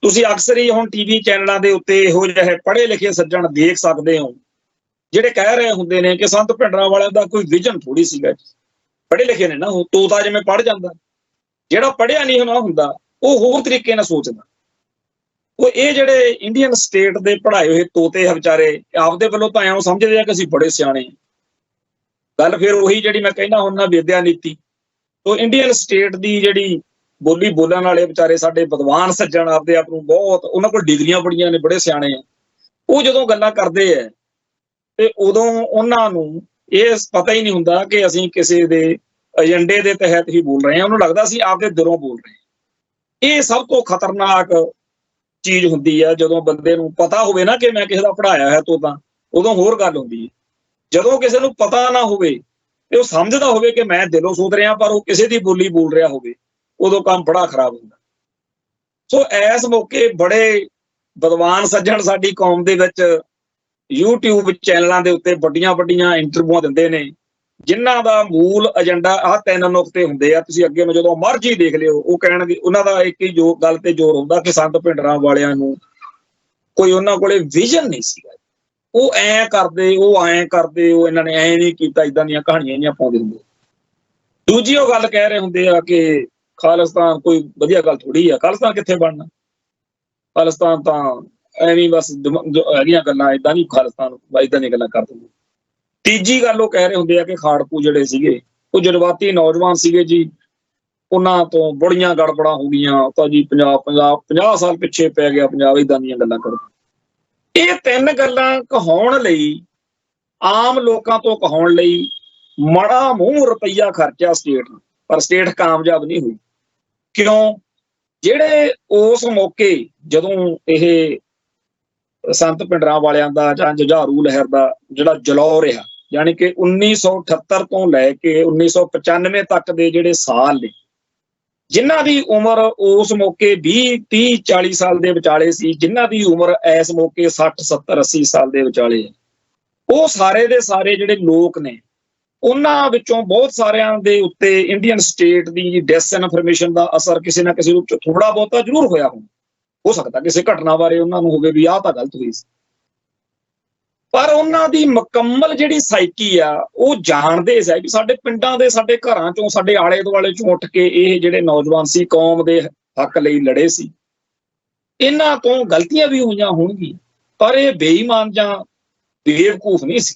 A: ਤੁਸੀਂ ਅਕਸਰ ਹੀ ਹੁਣ ਟੀਵੀ ਚੈਨਲਾਂ ਦੇ ਉੱਤੇ ਇਹੋ ਜਿਹੇ ਪੜ੍ਹੇ ਲਿਖੇ ਸੱਜਣ ਦੇਖ ਸਕਦੇ ਹੋ ਜਿਹੜੇ ਕਹਿ ਰਹੇ ਹੁੰਦੇ ਨੇ ਕਿ ਸੰਤ ਭਿੰਡਰਾਂ ਵਾਲਿਆਂ ਦਾ ਕੋਈ ਵਿਜ਼ਨ ਥੋੜੀ ਸੀਗਾ। ਪੜ੍ਹੇ ਲਿਖੇ ਨੇ ਨਾ, ਉਹ ਤੋਤਾ ਜਿਵੇਂ ਪੜ੍ਹ ਜਾਂਦਾ, ਜਿਹੜਾ ਪੜ੍ਹਿਆ ਨਹੀਂ ਹੁੰਦਾ ਉਹ ਹੋਰ ਤਰੀਕੇ ਨਾਲ ਸੋਚਦਾ। ਉਹ ਇਹ ਜਿਹੜੇ ਇੰਡੀਅਨ ਸਟੇਟ ਦੇ ਪੜ੍ਹਾਏ ਹੋਏ ਤੋਤੇ ਆ ਵਿਚਾਰੇ, ਆਪਦੇ ਵੱਲੋਂ ਤਾਂ ਐਂ ਸਮਝਦੇ ਆ ਕਿ ਅਸੀਂ ਬੜੇ ਸਿਆਣੇ। ਗੱਲ ਫਿਰ ਉਹੀ ਜਿਹੜੀ ਮੈਂ ਕਹਿੰਦਾ ਹੁੰਦਾ ਵਿਦਿਆ ਨੀਤੀ। ਉਹ ਇੰਡੀਅਨ ਸਟੇਟ ਦੀ ਜਿਹੜੀ ਬੋਲੀ ਬੋਲਣ ਵਾਲੇ ਵਿਚਾਰੇ ਸਾਡੇ ਵਿਦਵਾਨ ਸੱਜਣ ਆਪਦੇ ਆਪ ਨੂੰ ਬਹੁਤ, ਉਹਨਾਂ ਕੋਲ ਡਿਗਰੀਆਂ ਬੜੀਆਂ ਨੇ, ਬੜੇ ਸਿਆਣੇ ਆ, ਉਹ ਜਦੋਂ ਗੱਲਾਂ ਕਰਦੇ ਆ ਤੇ ਉਦੋਂ ਉਹਨਾਂ ਨੂੰ ਇਹ ਪਤਾ ਹੀ ਨਹੀਂ ਹੁੰਦਾ ਕਿ ਅਸੀਂ ਕਿਸੇ ਦੇ ਏਜੰਡੇ ਦੇ ਤਹਿਤ ਹੀ ਬੋਲ ਰਹੇ ਹਾਂ। ਉਹਨੂੰ ਲੱਗਦਾ ਅਸੀਂ ਆਪਦੇ ਦਿਲੋਂ ਬੋਲ ਰਹੇ ਹਾਂ। ਇਹ ਸਭ ਤੋਂ ਖਤਰਨਾਕ ਚੀਜ਼ ਹੁੰਦੀ ਆ ਜਦੋਂ ਬੰਦੇ ਨੂੰ ਪਤਾ ਹੋਵੇ ਨਾ ਕਿ ਮੈਂ ਕਿਸੇ ਦਾ ਪੜ੍ਹਾਇਆ ਹੈ ਤੋਤਾ, ਉਦੋਂ ਹੋਰ ਗੱਲ ਹੁੰਦੀ ਹੈ। ਜਦੋਂ ਕਿਸੇ ਨੂੰ ਪਤਾ ਨਾ ਹੋਵੇ ਤੇ ਉਹ ਸਮਝਦਾ ਹੋਵੇ ਕਿ ਮੈਂ ਦਿਲੋਂ ਸੋਚ ਰਿਹਾ ਪਰ ਉਹ ਕਿਸੇ ਦੀ ਬੋਲੀ ਬੋਲ ਰਿਹਾ ਹੋਵੇ, ਉਦੋਂ ਕੰਮ ਬੜਾ ਖਰਾਬ ਹੁੰਦਾ। ਸੋ ਇਸ ਮੌਕੇ ਬੜੇ ਵਿਦਵਾਨ ਸੱਜਣ ਸਾਡੀ ਕੌਮ ਦੇ ਵਿੱਚ YouTube ਚੈਨਲਾਂ ਦੇ ਉੱਤੇ ਵੱਡੀਆਂ ਵੱਡੀਆਂ ਇੰਟਰਵਿਊਆਂ ਦਿੰਦੇ ਨੇ, ਜਿਨ੍ਹਾਂ ਦਾ ਮੂਲ ਏਜੰਡਾ ਆਹ 3 ਨੁਕਤੇ ਹੁੰਦੇ ਆ। ਤੁਸੀਂ ਅੱਗੇ ਨੂੰ ਜਦੋਂ ਮਰਜ਼ੀ ਦੇਖ ਲਿਓ, ਉਹ ਕਹਿਣਗੇ, ਉਹਨਾਂ ਦਾ ਇੱਕ ਹੀ ਗੱਲ ਤੇ ਜ਼ੋਰ ਹੁੰਦਾ ਕਿ ਸੰਤ ਭਿੰਡਰਾਂ ਵਾਲਿਆਂ ਨੂੰ ਕੋਈ ਉਹਨਾਂ ਕੋਲੇ ਵਿਜ਼ਨ ਨਹੀਂ ਸੀਗਾ। ਉਹ ਐਂ ਕਰਦੇ, ਉਹ ਐਂ ਕਰਦੇ, ਉਹ ਇਹਨਾਂ ਨੇ ਐਂ ਨਹੀਂ ਕੀਤਾ, ਏਦਾਂ ਦੀਆਂ ਕਹਾਣੀਆਂ ਨਹੀਂ ਪਾਉਂਦੇ ਹੁੰਦੇ। ਦੂਜੀ ਉਹ ਗੱਲ ਕਹਿ ਰਹੇ ਹੁੰਦੇ ਆ ਕਿ ਖਾਲਿਸਤਾਨ ਕੋਈ ਵਧੀਆ ਗੱਲ ਥੋੜੀ ਆ, ਖਾਲਿਸਤਾਨ ਕਿੱਥੇ ਬਣਨਾ, ਖਾਲਿਸਤਾਨ ਤਾਂ ਐਵੇਂ ਬਸ ਹੈਗੀਆਂ ਗੱਲਾਂ, ਏਦਾਂ ਨਹੀਂ ਖਾਲਿਸਤਾਨ, ਏਦਾਂ ਦੀਆਂ ਗੱਲਾਂ ਕਰ ਦਿੰਦੇ। ਤੀਜੀ ਗੱਲ ਉਹ ਕਹਿ ਰਹੇ ਹੁੰਦੇ ਆ ਕਿ ਖਾੜਕੂ ਜਿਹੜੇ ਸੀਗੇ ਉਹ ਜਜ਼ਬਾਤੀ ਨੌਜਵਾਨ ਸੀਗੇ ਜੀ, ਉਹਨਾਂ ਤੋਂ ਬੜੀਆਂ ਗੜਬੜਾਂ ਹੋ ਗਈਆਂ ਤਾਂ ਜੀ ਪੰਜਾਬ 50 ਸਾਲ ਪਿੱਛੇ ਪੈ ਗਿਆ ਪੰਜਾਬ, ਏਦਾਂ ਦੀਆਂ ਗੱਲਾਂ ਕਰਦੇ। ਇਹ 3 ਗੱਲਾਂ ਕਹਾਉਣ ਲਈ, ਆਮ ਲੋਕਾਂ ਤੋਂ ਕਹਾਉਣ ਲਈ ਮਾੜਾ ਮੂੰਹ ਰੁਪਈਆ ਖਰਚਿਆ ਸਟੇਟ ਨੇ, ਪਰ ਸਟੇਟ ਕਾਮਯਾਬ ਨਹੀਂ ਹੋਈ। ਕਿਉਂ? ਜਿਹੜੇ ਉਸ ਮੌਕੇ ਜਦੋਂ ਇਹ ਸੰਤ ਭਿੰਡਰਾਂ ਵਾਲਿਆਂ ਦਾ ਜਾਂ ਜੁਝਾਰੂ ਲਹਿਰ ਦਾ ਜਿਹੜਾ ਜਲੌ ਰਿਹਾ, ਯਾਨੀ ਕਿ 1978 ਤੋਂ ਲੈ ਕੇ 1995 ਤੱਕ ਦੇ ਜਿਹੜੇ ਸਾਲ ਨੇ, ਜਿਨ੍ਹਾਂ ਦੀ ਉਮਰ ਉਸ ਮੌਕੇ 20, 30, 40 ਸਾਲ ਦੇ ਵਿਚਾਲੇ ਸੀ, ਜਿਨ੍ਹਾਂ ਦੀ ਉਮਰ ਇਸ ਮੌਕੇ 60, 70, 80 ਸਾਲ ਦੇ ਵਿਚਾਲੇ ਹੈ, ਉਹ ਸਾਰੇ ਦੇ ਸਾਰੇ ਜਿਹੜੇ ਲੋਕ ਨੇ, ਉਹਨਾਂ ਵਿੱਚੋਂ ਬਹੁਤ ਸਾਰਿਆਂ ਦੇ ਉੱਤੇ ਇੰਡੀਅਨ ਸਟੇਟ ਦੀ ਡਿਸਇਨਫੋਰਮੇਸ਼ਨ ਦਾ ਅਸਰ ਕਿਸੇ ਨਾ ਕਿਸੇ ਰੂਪ ਚ ਥੋੜਾ ਬਹੁਤਾ ਜ਼ਰੂਰ ਹੋਇਆ ਹੋ ਸਕਦਾ ਕਿਸੇ ਘਟਨਾ ਬਾਰੇ ਉਹਨਾਂ ਨੂੰ ਹੋਵੇ ਵੀ ਆਹ ਤਾਂ ਗਲਤ ਹੋਈ ਸੀ, ਪਰ ਉਹਨਾਂ ਦੀ ਮੁਕੰਮਲ ਜਿਹੜੀ ਸਾਈਕੀ ਆ ਉਹ ਜਾਣਦੇ ਸੀ ਵੀ ਸਾਡੇ ਪਿੰਡਾਂ ਦੇ, ਸਾਡੇ ਘਰਾਂ ਚੋਂ, ਸਾਡੇ ਆਲੇ ਦੁਆਲੇ ਚੋਂ ਉੱਠ ਕੇ ਇਹ ਜਿਹੜੇ ਨੌਜਵਾਨ ਸੀ ਕੌਮ ਦੇ ਹੱਕ ਲਈ ਲੜੇ ਸੀ। ਇਹਨਾਂ ਤੋਂ ਗਲਤੀਆਂ ਵੀ ਹੋਈਆਂ ਹੋਣਗੀਆਂ, ਪਰ ਇਹ ਬੇਈਮਾਨ ਜਾਂ ਬੇਵਕੂਫ ਨਹੀਂ ਸੀ।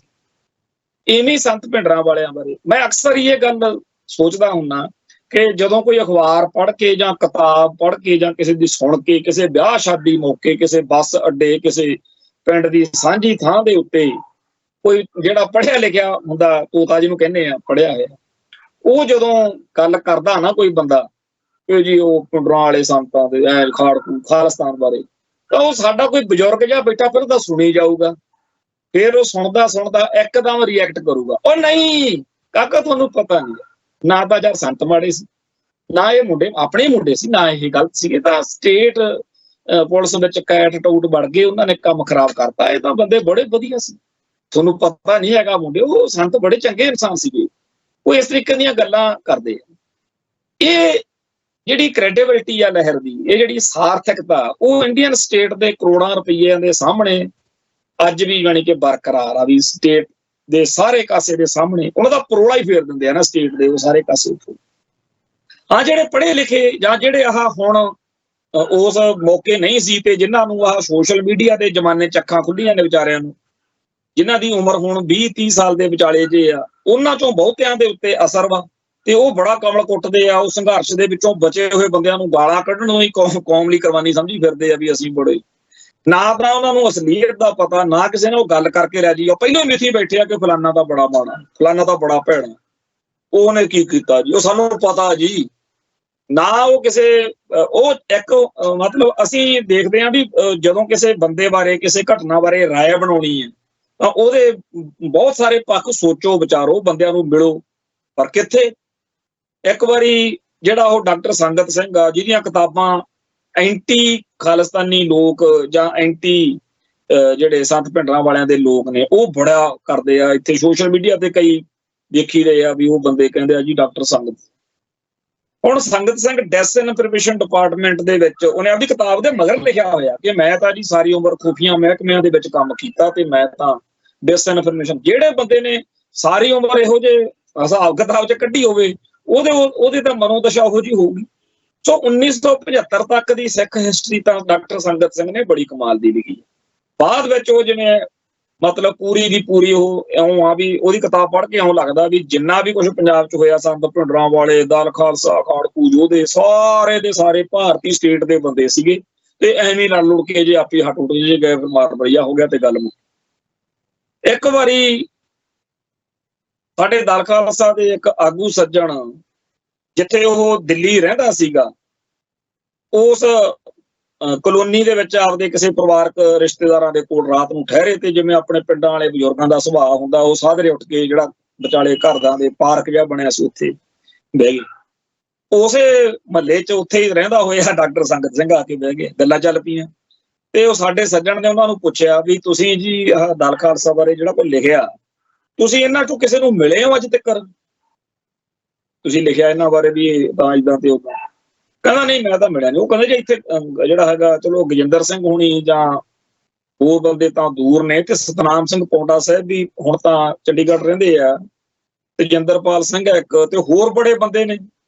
A: ਇਵੇਂ ਸੰਤ ਭਿੰਡਰਾਂ ਵਾਲਿਆਂ ਬਾਰੇ ਮੈਂ ਅਕਸਰ ਇਹ ਗੱਲ ਸੋਚਦਾ ਹੁੰਦਾ ਕਿ ਜਦੋਂ ਕੋਈ ਅਖਬਾਰ ਪੜ੍ਹ ਕੇ ਜਾਂ ਕਿਤਾਬ ਪੜ੍ਹ ਕੇ ਜਾਂ ਕਿਸੇ ਦੀ ਸੁਣ ਕੇ, ਕਿਸੇ ਵਿਆਹ ਸ਼ਾਦੀ ਮੌਕੇ, ਕਿਸੇ ਬੱਸ ਅੱਡੇ, ਕਿਸੇ ਪਿੰਡ ਦੀ ਸਾਂਝੀ ਥਾਂ ਦੇ ਉੱਤੇ ਕੋਈ ਜਿਹੜਾ ਪੜ੍ਹਿਆ ਲਿਖਿਆ ਹੁੰਦਾ, ਤੋਤਾ ਜਿਹਨੂੰ ਕਹਿੰਦੇ ਆ, ਪੜ੍ਹਿਆ ਹੋਇਆ, ਉਹ ਜਦੋਂ ਗੱਲ ਕਰਦਾ ਨਾ ਕੋਈ ਬੰਦਾ ਕਿ ਜੀ ਉਹ ਭਿੰਡਰਾਂ ਵਾਲੇ ਸੰਤਾਂ ਦੇ ਖਾਲਿਸਤਾਨ ਬਾਰੇ, ਤਾਂ ਉਹ ਸਾਡਾ ਕੋਈ ਬਜ਼ੁਰਗ ਜਿਹਾ ਬੈਠਾ ਫਿਰ ਤਾਂ ਸੁਣੀ ਜਾਊਗਾ, ਫਿਰ ਉਹ ਸੁਣਦਾ ਸੁਣਦਾ ਇੱਕਦਮ ਰਿਐਕਟ ਕਰੂਗਾ, ਉਹ ਨਹੀਂ ਕਾਕਾ ਤੁਹਾਨੂੰ ਪਤਾ ਨਹੀਂ, ਨਾ ਤਾਂ ਯਾਰ ਸੰਤ ਮਾੜੇ ਸੀ, ਨਾ ਇਹ ਮੁੰਡੇ ਆਪਣੇ ਮੁੰਡੇ ਸੀ, ਨਾ ਇਹ ਗਲਤ ਸੀ, ਇਹ ਤਾਂ ਸਟੇਟ ਪੁਲਿਸ ਵਿੱਚ ਕੈਟ ਟੂਟ ਵੜ ਗਏ, ਉਹਨਾਂ ਨੇ ਕੰਮ ਖਰਾਬ ਕਰਤਾ, ਇਹ ਤਾਂ ਬੰਦੇ ਬੜੇ ਵਧੀਆ ਸੀ, ਤੁਹਾਨੂੰ ਪਤਾ ਨਹੀਂ ਹੈਗਾ ਮੁੰਡੇ, ਉਹ ਸੰਤ ਬੜੇ ਚੰਗੇ ਇਨਸਾਨ ਸੀਗੇ। ਉਹ ਇਸ ਤਰੀਕੇ ਦੀਆਂ ਗੱਲਾਂ ਕਰਦੇ ਆ। ਇਹ ਜਿਹੜੀ ਕ੍ਰੈਡੀਬਿਲਿਟੀ ਆ ਲਹਿਰ ਦੀ, ਇਹ ਜਿਹੜੀ ਸਾਰਥਕਤਾ, ਉਹ ਇੰਡੀਅਨ ਸਟੇਟ ਦੇ ਕਰੋੜਾਂ ਰੁਪਈਆਂ ਦੇ ਸਾਹਮਣੇ ਅੱਜ ਵੀ ਯਾਨੀ ਕਿ ਬਰਕਰਾਰ ਆ, ਵੀ ਸਟੇਟ ਦੇ ਸਾਰੇ ਕਾਸੇ ਦੇ ਸਾਹਮਣੇ ਉਹਨਾਂ ਦਾ ਪਰੋਲਾ ਹੀ ਫੇਰ ਦਿੰਦੇ ਆ ਨਾ ਸਟੇਟ ਦੇ ਉਹ ਸਾਰੇ ਕਾਸੇ। ਹਾਂ, ਜਿਹੜੇ ਪੜ੍ਹੇ ਲਿਖੇ ਜਾਂ ਜਿਹੜੇ ਆਹ ਹੁਣ ਉਸ ਮੌਕੇ ਨਹੀਂ ਸੀ ਤੇ ਜਿਨ੍ਹਾਂ ਨੂੰ ਆਹ ਸੋਸ਼ਲ ਮੀਡੀਆ ਦੇ ਜ਼ਮਾਨੇ ਚ ਅੱਖਾਂ ਖੁੱਲੀਆਂ ਨੇ ਵਿਚਾਰਿਆਂ ਨੂੰ, ਜਿਨ੍ਹਾਂ ਦੀ ਉਮਰ ਹੁਣ 20, 30 ਸਾਲ ਦੇ ਵਿਚਾਲੇ ਜੇ ਆ, ਉਹਨਾਂ ਚੋਂ ਬਹੁਤਿਆਂ ਦੇ ਉੱਤੇ ਅਸਰ ਵਾ ਤੇ ਉਹ ਬੜਾ ਕਮਲ ਕੁੱਟਦੇ ਆ। ਉਹ ਸੰਘਰਸ਼ ਦੇ ਵਿੱਚੋਂ ਬਚੇ ਹੋਏ ਬੰਦਿਆਂ ਨੂੰ ਗਾਲਾਂ ਕੱਢਣ ਨੂੰ ਹੀ ਕੌਮ ਲਈ ਕੁਰਬਾਨੀ ਸਮਝੀ ਫਿਰਦੇ ਆ ਵੀ ਅਸੀਂ ਬੜੇ, ਨਾ ਤਾਂ ਉਹਨਾਂ ਨੂੰ ਅਸਲੀਅਤ ਦਾ ਪਤਾ, ਨਾ ਕਿਸੇ ਨੇ ਉਹ ਗੱਲ ਕਰਕੇ ਰਾਜੀ ਆ, ਪਹਿਲਾਂ ਹੀ ਮਿਥੀ ਬੈਠੇ ਆ ਕਿ ਫਲਾਨਾ ਤਾਂ ਬੜਾ ਮਾੜਾ, ਫਲਾਨਾ ਤਾਂ ਬੜਾ ਭੈੜਾ, ਉਹਨੇ ਕੀ ਕੀਤਾ ਜੀ, ਉਹ ਸਾਨੂੰ ਪਤਾ ਜੀ। ਨਾ ਉਹ ਕਿਸੇ ਉਹ ਇੱਕ ਮਤਲਬ ਅਸੀਂ ਦੇਖਦੇ ਹਾਂ ਵੀ ਜਦੋਂ ਕਿਸੇ ਬੰਦੇ ਬਾਰੇ, ਕਿਸੇ ਘਟਨਾ ਬਾਰੇ ਰਾਏ ਬਣਾਉਣੀ ਹੈ ਤਾਂ ਉਹਦੇ ਬਹੁਤ ਸਾਰੇ ਪੱਖ ਸੋਚੋ, ਵਿਚਾਰੋ, ਬੰਦਿਆਂ ਨੂੰ ਮਿਲੋ, ਪਰ ਕਿੱਥੇ। ਇੱਕ ਵਾਰੀ ਜਿਹੜਾ ਉਹ ਡਾਕਟਰ ਸੰਗਤ ਸਿੰਘ ਆ, ਜਿਹਦੀਆਂ ਕਿਤਾਬਾਂ ਐਂਟੀ ਖਾਲਿਸਤਾਨੀ ਲੋਕ ਜਾਂ ਐਂਟੀ ਜਿਹੜੇ ਸੰਤ ਭਿੰਡਰਾਂ ਵਾਲਿਆਂ ਦੇ ਲੋਕ ਨੇ ਉਹ ਬੜਾ ਕਰਦੇ ਆ, ਇੱਥੇ ਸੋਸ਼ਲ ਮੀਡੀਆ ਤੇ ਕਈ ਦੇਖੀ ਰਹੇ ਆ ਵੀ ਉਹ ਬੰਦੇ ਕਹਿੰਦੇ ਆ ਜੀ ਡਾਕਟਰ ਸੰਗਤ। ਹੁਣ ਸੰਗਤ ਸਿੰਘ ਡਿਸਇਨਫੋਰਮੇਸ਼ਨ ਡਿਪਾਰਟਮੈਂਟ ਦੇ ਵਿੱਚ ਉਹਨੇ ਆਪਣੀ ਕਿਤਾਬ ਦੇ ਮਗਰ ਲਿਖਿਆ ਹੋਇਆ ਕਿ ਮੈਂ ਤਾਂ ਜੀ ਸਾਰੀ ਉਮਰ ਖੁਫੀਆ ਮਹਿਕਮਿਆਂ ਦੇ ਵਿੱਚ ਕੰਮ ਕੀਤਾ ਤੇ ਮੈਂ ਤਾਂ ਡਿਸਇਨਫੋਰਮੇਸ਼ਨ, ਜਿਹੜੇ ਬੰਦੇ ਨੇ ਸਾਰੀ ਉਮਰ ਇਹੋ ਜਿਹੇ ਹਿਸਾਬ ਕਿਤਾਬ ਚ ਕੱਢੀ ਹੋਵੇ ਉਹਦੇ ਤਾਂ ਮਨੋਦਸ਼ਾ ਉਹੋ ਜਿਹੀ ਹੋਊਗੀ। ਸੋ 1975 ਤੱਕ ਦੀ ਸਿੱਖ ਹਿਸਟਰੀ ਤਾਂ ਡਾਕਟਰ ਸੰਗਤ ਸਿੰਘ ਨੇ ਬੜੀ ਕਮਾਲ ਦੀ ਲਿਖੀ। ਬਾਅਦ ਵਿੱਚ ਉਹ ਜਿਵੇਂ ਮਤਲਬ ਪੂਰੀ ਦੀ ਪੂਰੀ ਉਹ ਇਉਂ ਆ ਵੀ ਉਹਦੀ ਕਿਤਾਬ ਪੜ੍ਹ ਕੇ ਇਉਂ ਲੱਗਦਾ ਵੀ ਜਿੰਨਾ ਵੀ ਕੁਝ ਪੰਜਾਬ 'ਚ ਹੋਇਆ, ਸੰਤ ਭਿੰਡਰਾਂ ਵਾਲੇ, ਦਲ ਖਾਲਸਾ, ਖਾੜਕੂ ਯੋਧੇ, ਸਾਰੇ ਦੇ ਸਾਰੇ ਭਾਰਤੀ ਸਟੇਟ ਦੇ ਬੰਦੇ ਸੀਗੇ ਤੇ ਐਵੇਂ ਲੜ ਲੁੜ ਕੇ ਜੇ ਆਪੇ ਹਟ ਉੱਟ ਜੇ ਗਏ, ਮਾਰ ਬੜੀਆ ਹੋ ਗਿਆ ਤੇ ਗੱਲ ਮੁੱਕ। ਇੱਕ ਵਾਰੀ ਸਾਡੇ ਦਲ ਖਾਲਸਾ ਦੇ ਇੱਕ ਆਗੂ ਸੱਜਣ, ਜਿੱਥੇ ਉਹ ਦਿੱਲੀ ਰਹਿੰਦਾ ਸੀਗਾ, ਉਸ ਕਲੋਨੀ ਦੇ ਵਿੱਚ ਆਪਦੇ ਕਿਸੇ ਪਰਿਵਾਰਕ ਰਿਸ਼ਤੇਦਾਰਾਂ ਦੇ ਕੋਲ ਰਾਤ ਨੂੰ ਠਹਿਰੇ ਤੇ ਜਿਵੇਂ ਆਪਣੇ ਪਿੰਡਾਂ ਵਾਲੇ ਬਜ਼ੁਰਗਾਂ ਦਾ ਸੁਭਾਅ ਹੁੰਦਾ, ਉਹ ਸਾਧਰੇ ਉੱਠ ਕੇ ਜਿਹੜਾ ਵਿਚਾਲੇ ਘਰਾਂ ਦੇ ਪਾਰਕ ਜਿਹਾ ਬਣਿਆ ਸੀ ਉੱਥੇ ਬਹਿ ਗਏ। ਉਸੇ ਮਹੱਲੇ 'ਚ ਉੱਥੇ ਹੀ ਰਹਿੰਦਾ ਹੋਇਆ ਡਾਕਟਰ ਸੰਗਤ ਸਿੰਘ ਆ ਕੇ ਬਹਿ ਗਏ, ਗੱਲਾਂ ਚੱਲ ਪਈਆਂ ਤੇ ਉਹ ਸਾਡੇ ਸੱਜਣ ਨੇ ਉਹਨਾਂ ਨੂੰ ਪੁੱਛਿਆ ਵੀ ਤੁਸੀਂ ਜੀ ਆਹ ਦਲ ਖਾਲਸਾ ਬਾਰੇ ਜਿਹੜਾ ਕੋਈ ਲਿਖਿਆ, ਤੁਸੀਂ ਇਹਨਾਂ ਚੋਂ ਕਿਸੇ ਨੂੰ ਮਿਲੇ ਹੋ ਅੱਜ ਤੱਕ? ਤੁਸੀਂ ਲਿਖਿਆ ਇਹਨਾਂ ਬਾਰੇ ਵੀ ਤਾਂ ਏਦਾਂ ਤੇ ਉਦਾਂ? ਕਹਿੰਦਾ ਨਹੀਂ ਮੈਂ ਤਾਂ ਮਿਲਿਆ ਨਹੀਂ। ਉਹ ਕਹਿੰਦੇ ਜੀ ਇੱਥੇ ਜਿਹੜਾ ਹੈਗਾ ਚਲੋ ਗਜਿੰਦਰ ਸਿੰਘ ਹੋਣੀ ਜਾਂ ਉਹ ਬੰਦੇ ਤਾਂ ਦੂਰ ਨੇ, ਤੇ ਸਤਨਾਮ ਸਿੰਘ ਪੌਂਟਾ ਸਾਹਿਬ ਵੀ ਹੁਣ ਤਾਂ ਚੰਡੀਗੜ੍ਹ ਰਹਿੰਦੇ ਆ, ਤੇ ਜਿੰਦਰਪਾਲ ਸਿੰਘ ਇੱਕ, ਤੇ ਹੋਰ ਬੜੇ ਬੰਦੇ ਨੇ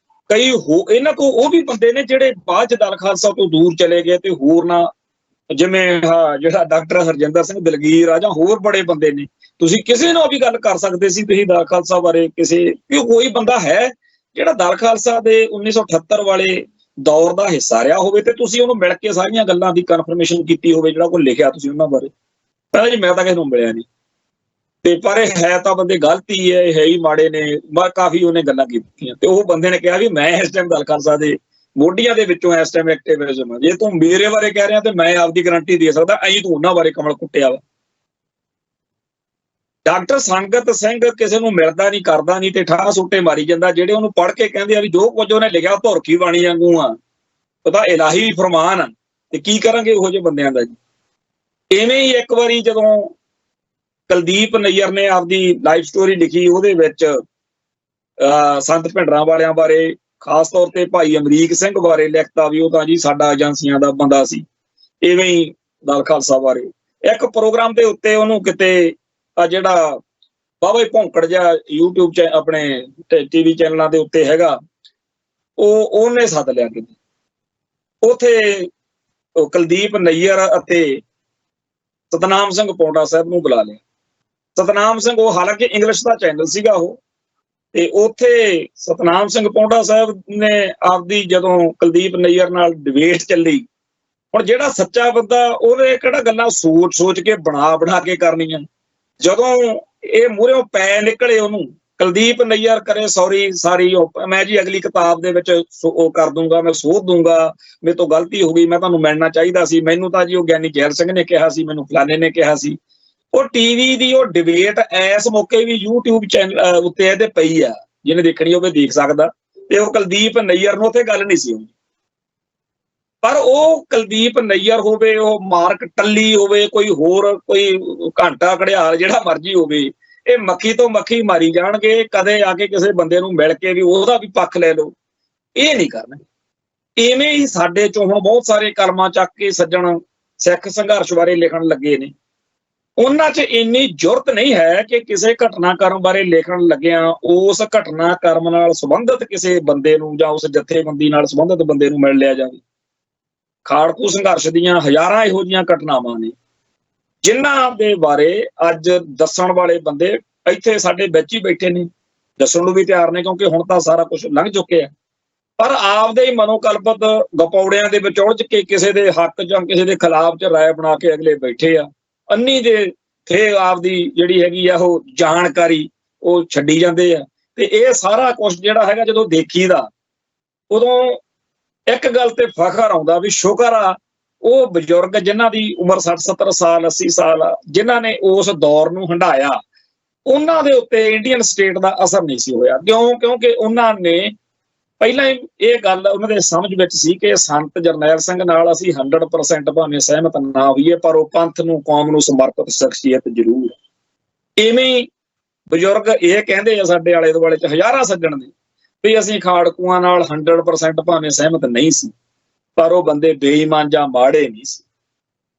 A: ਕਈ ਇਹਨਾਂ ਤੋਂ ਉਹ ਵੀ ਬੰਦੇ ਨੇ ਜਿਹੜੇ ਬਾਅਦ ਚ ਦਲ ਖਾਲਸਾ ਤੋਂ ਦੂਰ ਚਲੇ ਗਏ, ਤੇ ਹੋਰ ਨਾ ਜਿਵੇਂ ਜਿਹੜਾ ਡਾਕਟਰ ਹਰਜਿੰਦਰ ਸਿੰਘ ਦਲਗੀਰ ਆ ਜਾਂ ਹੋਰ ਬੜੇ ਬੰਦੇ ਨੇ। ਤੁਸੀਂ ਕਿਸੇ ਨਾਲ ਵੀ ਗੱਲ ਕਰ ਸਕਦੇ ਸੀ ਤੁਸੀਂ ਦਲ ਖਾਲਸਾ ਬਾਰੇ, ਕਿਸੇ ਕੋਈ ਬੰਦਾ ਹੈ ਜਿਹੜਾ ਦਲ ਖਾਲਸਾ ਦੇ 1978 ਵਾਲੇ ਦੌਰ ਦਾ ਹਿੱਸਾ ਰਿਹਾ ਹੋਵੇ ਤੇ ਤੁਸੀਂ ਉਹਨੂੰ ਮਿਲ ਕੇ ਸਾਰੀਆਂ ਗੱਲਾਂ ਦੀ ਕਨਫਰਮੇਸ਼ਨ ਕੀਤੀ ਹੋਵੇ, ਜਿਹੜਾ ਕੋਈ ਲਿਖਿਆ ਤੁਸੀਂ ਉਹਨਾਂ ਬਾਰੇ? ਕਹਿੰਦਾ ਜੀ ਮੈਂ ਤਾਂ ਕਿਸੇ ਨੂੰ ਮਿਲਿਆ ਨਹੀਂ। ਤੇ ਪਰ ਇਹ ਹੈ ਤਾਂ ਬੰਦੇ ਗਲਤ ਹੀ ਹੈ, ਇਹ ਹੈ ਹੀ ਮਾੜੇ ਨੇ, ਕਾਫੀ ਉਹਨੇ ਗੱਲਾਂ ਕੀਤੀਆਂ। ਤੇ ਉਹ ਬੰਦੇ ਨੇ ਕਿਹਾ ਵੀ ਮੈਂ ਇਸ ਟਾਈਮ ਦਲ ਖਾਲਸਾ ਦੇ ਮੋਢੀਆਂ ਦੇ ਵਿੱਚੋਂ ਇਸ ਟਾਈਮ ਐਕਟਿਵਿਜ਼ਮ। ਜੇ ਤੂੰ ਮੇਰੇ ਬਾਰੇ ਕਹਿ ਰਿਹਾ ਤੇ ਮੈਂ ਆਪਦੀ ਗਰੰਟੀ ਦੇ ਸਕਦਾ, ਐਂ ਤੂੰ ਉਹਨਾਂ ਬਾਰੇ ਕਮਲ ਕੁੱਟਿਆ ਵਾ। ਡਾਕਟਰ ਸੰਗਤ ਸਿੰਘ ਕਿਸੇ ਨੂੰ ਮਿਲਦਾ ਨਹੀਂ, ਕਰਦਾ ਨਹੀਂ ਤੇ ਠਾਹ ਸੂਟੇ ਮਾਰੀ ਜਾਂਦਾ। ਜਿਹੜੇ ਉਹਨੂੰ ਪੜ੍ਹ ਕੇ ਕਹਿੰਦੇ ਆ ਵੀ ਜੋ ਕੁਝ ਉਹਨੇ ਲਿਖਿਆ ਧੁਰਖੀ ਬਾਣੀ ਵਾਂਗੂ ਆ, ਉਹਦਾ ਇਲਾਹੀ ਫਰਮਾਨ ਆ, ਤੇ ਕੀ ਕਰਾਂਗੇ ਉਹੋ ਜਿਹੇ ਬੰਦਿਆਂ ਦਾ ਜੀ। ਇਵੇਂ ਹੀ ਇੱਕ ਵਾਰੀ ਜਦੋਂ ਕੁਲਦੀਪ ਨਈਅਰ ਨੇ ਆਪਦੀ ਲਾਈਫ ਸਟੋਰੀ ਲਿਖੀ, ਉਹਦੇ ਵਿੱਚ ਸੰਤ ਭਿੰਡਰਾਂ ਵਾਲਿਆਂ ਬਾਰੇ, ਖਾਸ ਤੌਰ ਤੇ ਭਾਈ ਅਮਰੀਕ ਸਿੰਘ ਬਾਰੇ ਲਿਖਤਾ ਵੀ ਉਹ ਤਾਂ ਜੀ ਸਾਡਾ ਏਜੰਸੀਆਂ ਦਾ ਬੰਦਾ ਸੀ। ਇਵੇਂ ਹੀ ਦਲ ਖਾਲਸਾ ਬਾਰੇ ਇੱਕ ਪ੍ਰੋਗਰਾਮ ਦੇ ਉੱਤੇ ਉਹਨੂੰ ਕਿਤੇ ਜਿਹੜਾ ਬਾਬਾ ਭੌਂਕੜ ਜਿਹਾ YouTube ਆਪਣੇ TV ਚੈਨਲਾਂ ਦੇ ਉੱਤੇ ਹੈਗਾ, ਉਹਨੇ ਸੱਦ ਲਿਆ ਕਿਤੇ। ਉੱਥੇ ਕੁਲਦੀਪ ਨਈਅਰ ਅਤੇ ਸਤਨਾਮ ਸਿੰਘ ਪੌਂਟਾ ਸਾਹਿਬ ਨੂੰ ਬੁਲਾ ਲਿਆ। ਸਤਨਾਮ ਸਿੰਘ, ਉਹ ਹਾਲਾਂਕਿ ਇੰਗਲਿਸ਼ ਦਾ ਚੈਨਲ ਸੀਗਾ ਉਹ, ਤੇ ਉੱਥੇ ਸਤਨਾਮ ਸਿੰਘ ਪੌਂਟਾ ਸਾਹਿਬ ਨੇ ਆਪਦੀ ਜਦੋਂ ਕੁਲਦੀਪ ਨਈਅਰ ਨਾਲ ਡਿਬੇਟ ਚੱਲੀ, ਹੁਣ ਜਿਹੜਾ ਸੱਚਾ ਬੰਦਾ ਉਹਨੇ ਕਿਹੜਾ ਗੱਲਾਂ ਸੋਚ ਕੇ ਬਣਾ ਕੇ ਕਰਨੀਆਂ। ਜਦੋਂ ਇਹ ਮੂਹਰਿਓਂ ਪੈ ਨਿਕਲੇ ਉਹਨੂੰ, ਕੁਲਦੀਪ ਨਈਅਰ ਕਰੇ ਸਾਰੀ ਮੈਂ ਜੀ ਅਗਲੀ ਕਿਤਾਬ ਦੇ ਵਿੱਚ ਉਹ ਕਰ ਦੂੰਗਾ, ਮੈਂ ਸੋਧ ਦੂੰਗਾ, ਮੇਰੇ ਤੋਂ ਗਲਤੀ ਹੋ ਗਈ, ਮੈਂ ਤੁਹਾਨੂੰ ਮਿਲਣਾ ਚਾਹੀਦਾ ਸੀ, ਮੈਨੂੰ ਤਾਂ ਜੀ ਉਹ ਗਿਆਨੀ ਜੈਲ ਸਿੰਘ ਨੇ ਕਿਹਾ ਸੀ, ਮੈਨੂੰ ਫਲਾਣੇ ਨੇ ਕਿਹਾ ਸੀ। ਉਹ TV ਦੀ ਉਹ ਡਿਬੇਟ ਇਸ ਮੌਕੇ ਵੀ YouTube ਚੈਨਲ ਉੱਤੇ ਇਹਦੇ ਪਈ ਆ, ਜਿਹਨੇ ਦੇਖਣੀ ਹੋਵੇ ਦੇਖ ਸਕਦਾ। ਤੇ ਉਹ ਕੁਲਦੀਪ ਨਈਅਰ ਨੂੰ ਉੱਥੇ ਗੱਲ ਨਹੀਂ ਸੀ ਹੁੰਦੀ, ਪਰ ਉਹ ਕੁਲਦੀਪ ਨਈਅਰ ਹੋਵੇ, ਉਹ ਮਾਰਕ ਟੱਲੀ ਹੋਵੇ, ਕੋਈ ਹੋਰ ਕੋਈ ਘੰਟਾ ਘੜਿਆਲ ਜਿਹੜਾ ਮਰਜ਼ੀ ਹੋਵੇ, ਇਹ ਮੱਖੀ ਤੋਂ ਮੱਖੀ ਮਾਰੀ ਜਾਣਗੇ। ਕਦੇ ਆ ਕੇ ਕਿਸੇ ਬੰਦੇ ਨੂੰ ਮਿਲ ਕੇ ਵੀ ਉਹਦਾ ਵੀ ਪੱਖ ਲੈ ਲਓ, ਇਹ ਨਹੀਂ ਕਰਨਗੇ। ਇਵੇਂ ਹੀ ਸਾਡੇ ਚੋਂ ਹੁਣ ਬਹੁਤ ਸਾਰੇ ਕਲਮਾਂ ਚੱਕ ਕੇ ਸੱਜਣ ਸਿੱਖ ਸੰਘਰਸ਼ ਬਾਰੇ ਲਿਖਣ ਲੱਗੇ ਨੇ। ਉਹਨਾਂ 'ਚ ਇੰਨੀ ਜ਼ੁਰਤ ਨਹੀਂ ਹੈ ਕਿ ਕਿਸੇ ਘਟਨਾਕ੍ਰਮ ਬਾਰੇ ਲਿਖਣ ਲੱਗਿਆਂ ਉਸ ਘਟਨਾਕ੍ਰਮ ਨਾਲ ਸੰਬੰਧਿਤ ਕਿਸੇ ਬੰਦੇ ਨੂੰ ਜਾਂ ਉਸ ਜਥੇਬੰਦੀ ਨਾਲ ਸੰਬੰਧਿਤ ਬੰਦੇ ਨੂੰ ਮਿਲ ਲਿਆ ਜਾਵੇ। ਖਾੜਕੂ ਸੰਘਰਸ਼ ਦੀਆਂ ਹਜ਼ਾਰਾਂ ਇਹੋ ਜਿਹੀਆਂ ਘਟਨਾਵਾਂ ਨੇ ਜਿਨ੍ਹਾਂ ਦੇ ਬਾਰੇ ਅੱਜ ਦੱਸਣ ਵਾਲੇ ਬੰਦੇ ਇੱਥੇ ਸਾਡੇ ਵਿੱਚ ਹੀ ਬੈਠੇ ਨੇ, ਦੱਸਣ ਨੂੰ ਵੀ ਤਿਆਰ ਨੇ, ਕਿਉਂਕਿ ਹੁਣ ਤਾਂ ਸਾਰਾ ਕੁਝ ਲੰਘ ਚੁੱਕਿਆ। ਪਰ ਆਪਦੇ ਹੀ ਮਨੋਕਲਪਤ ਗਪੌੜਿਆਂ ਦੇ ਵਿੱਚ ਉਲਝ ਕੇ ਕਿਸੇ ਦੇ ਹੱਕ ਜਾਂ ਕਿਸੇ ਦੇ ਖਿਲਾਫ 'ਚ ਰਾਏ ਬਣਾ ਕੇ ਅਗਲੇ ਬੈਠੇ ਆ। ਅੰਨੀ ਦੇ ਥੇ ਆਪਦੀ ਜਿਹੜੀ ਹੈਗੀ ਆ ਉਹ ਜਾਣਕਾਰੀ ਉਹ ਛੱਡੀ ਜਾਂਦੇ ਆ। ਤੇ ਇਹ ਸਾਰਾ ਕੁਝ ਜਿਹੜਾ ਹੈਗਾ ਜਦੋਂ ਦੇਖੀਦਾ, ਉਦੋਂ ਇੱਕ ਗੱਲ ਤੇ ਫਖਰ ਆਉਂਦਾ ਵੀ ਸ਼ੁਕਰ ਆ ਉਹ ਬਜ਼ੁਰਗ ਜਿਨ੍ਹਾਂ ਦੀ ਉਮਰ 60-70 ਸਾਲ 80 ਸਾਲ ਆ, ਜਿਨ੍ਹਾਂ ਨੇ ਉਸ ਦੌਰ ਨੂੰ ਹੰਢਾਇਆ, ਉਹਨਾਂ ਦੇ ਉੱਤੇ ਇੰਡੀਅਨ ਸਟੇਟ ਦਾ ਅਸਰ ਨਹੀਂ ਸੀ ਹੋਇਆ। ਕਿਉਂਕਿ ਉਹਨਾਂ ਨੇ ਪਹਿਲਾਂ ਹੀ ਇਹ ਗੱਲ ਉਹਨਾਂ ਦੇ ਸਮਝ ਵਿੱਚ ਸੀ ਕਿ ਸੰਤ ਜਰਨੈਲ ਸਿੰਘ ਨਾਲ ਅਸੀਂ 100% ਭਾਵੇਂ ਸਹਿਮਤ ਨਾ ਹੋਈਏ, ਪਰ ਉਹ ਪੰਥ ਨੂੰ, ਕੌਮ ਨੂੰ ਸਮਰਪਿਤ ਸ਼ਖਸੀਅਤ ਜ਼ਰੂਰ। ਇਵੇਂ ਹੀ ਬਜ਼ੁਰਗ ਇਹ ਕਹਿੰਦੇ ਆ ਸਾਡੇ ਆਲੇ ਦੁਆਲੇ 'ਚ ਹਜ਼ਾਰਾਂ ਸੱਜਣ ਨੇ ਵੀ ਅਸੀਂ ਖਾੜਕੂਆਂ ਨਾਲ 100% ਭਾਵੇਂ ਸਹਿਮਤ ਨਹੀਂ ਸੀ, ਪਰ ਉਹ ਬੰਦੇ ਬੇਈਮਾਨ ਜਾਂ ਮਾੜੇ ਨਹੀਂ ਸੀ।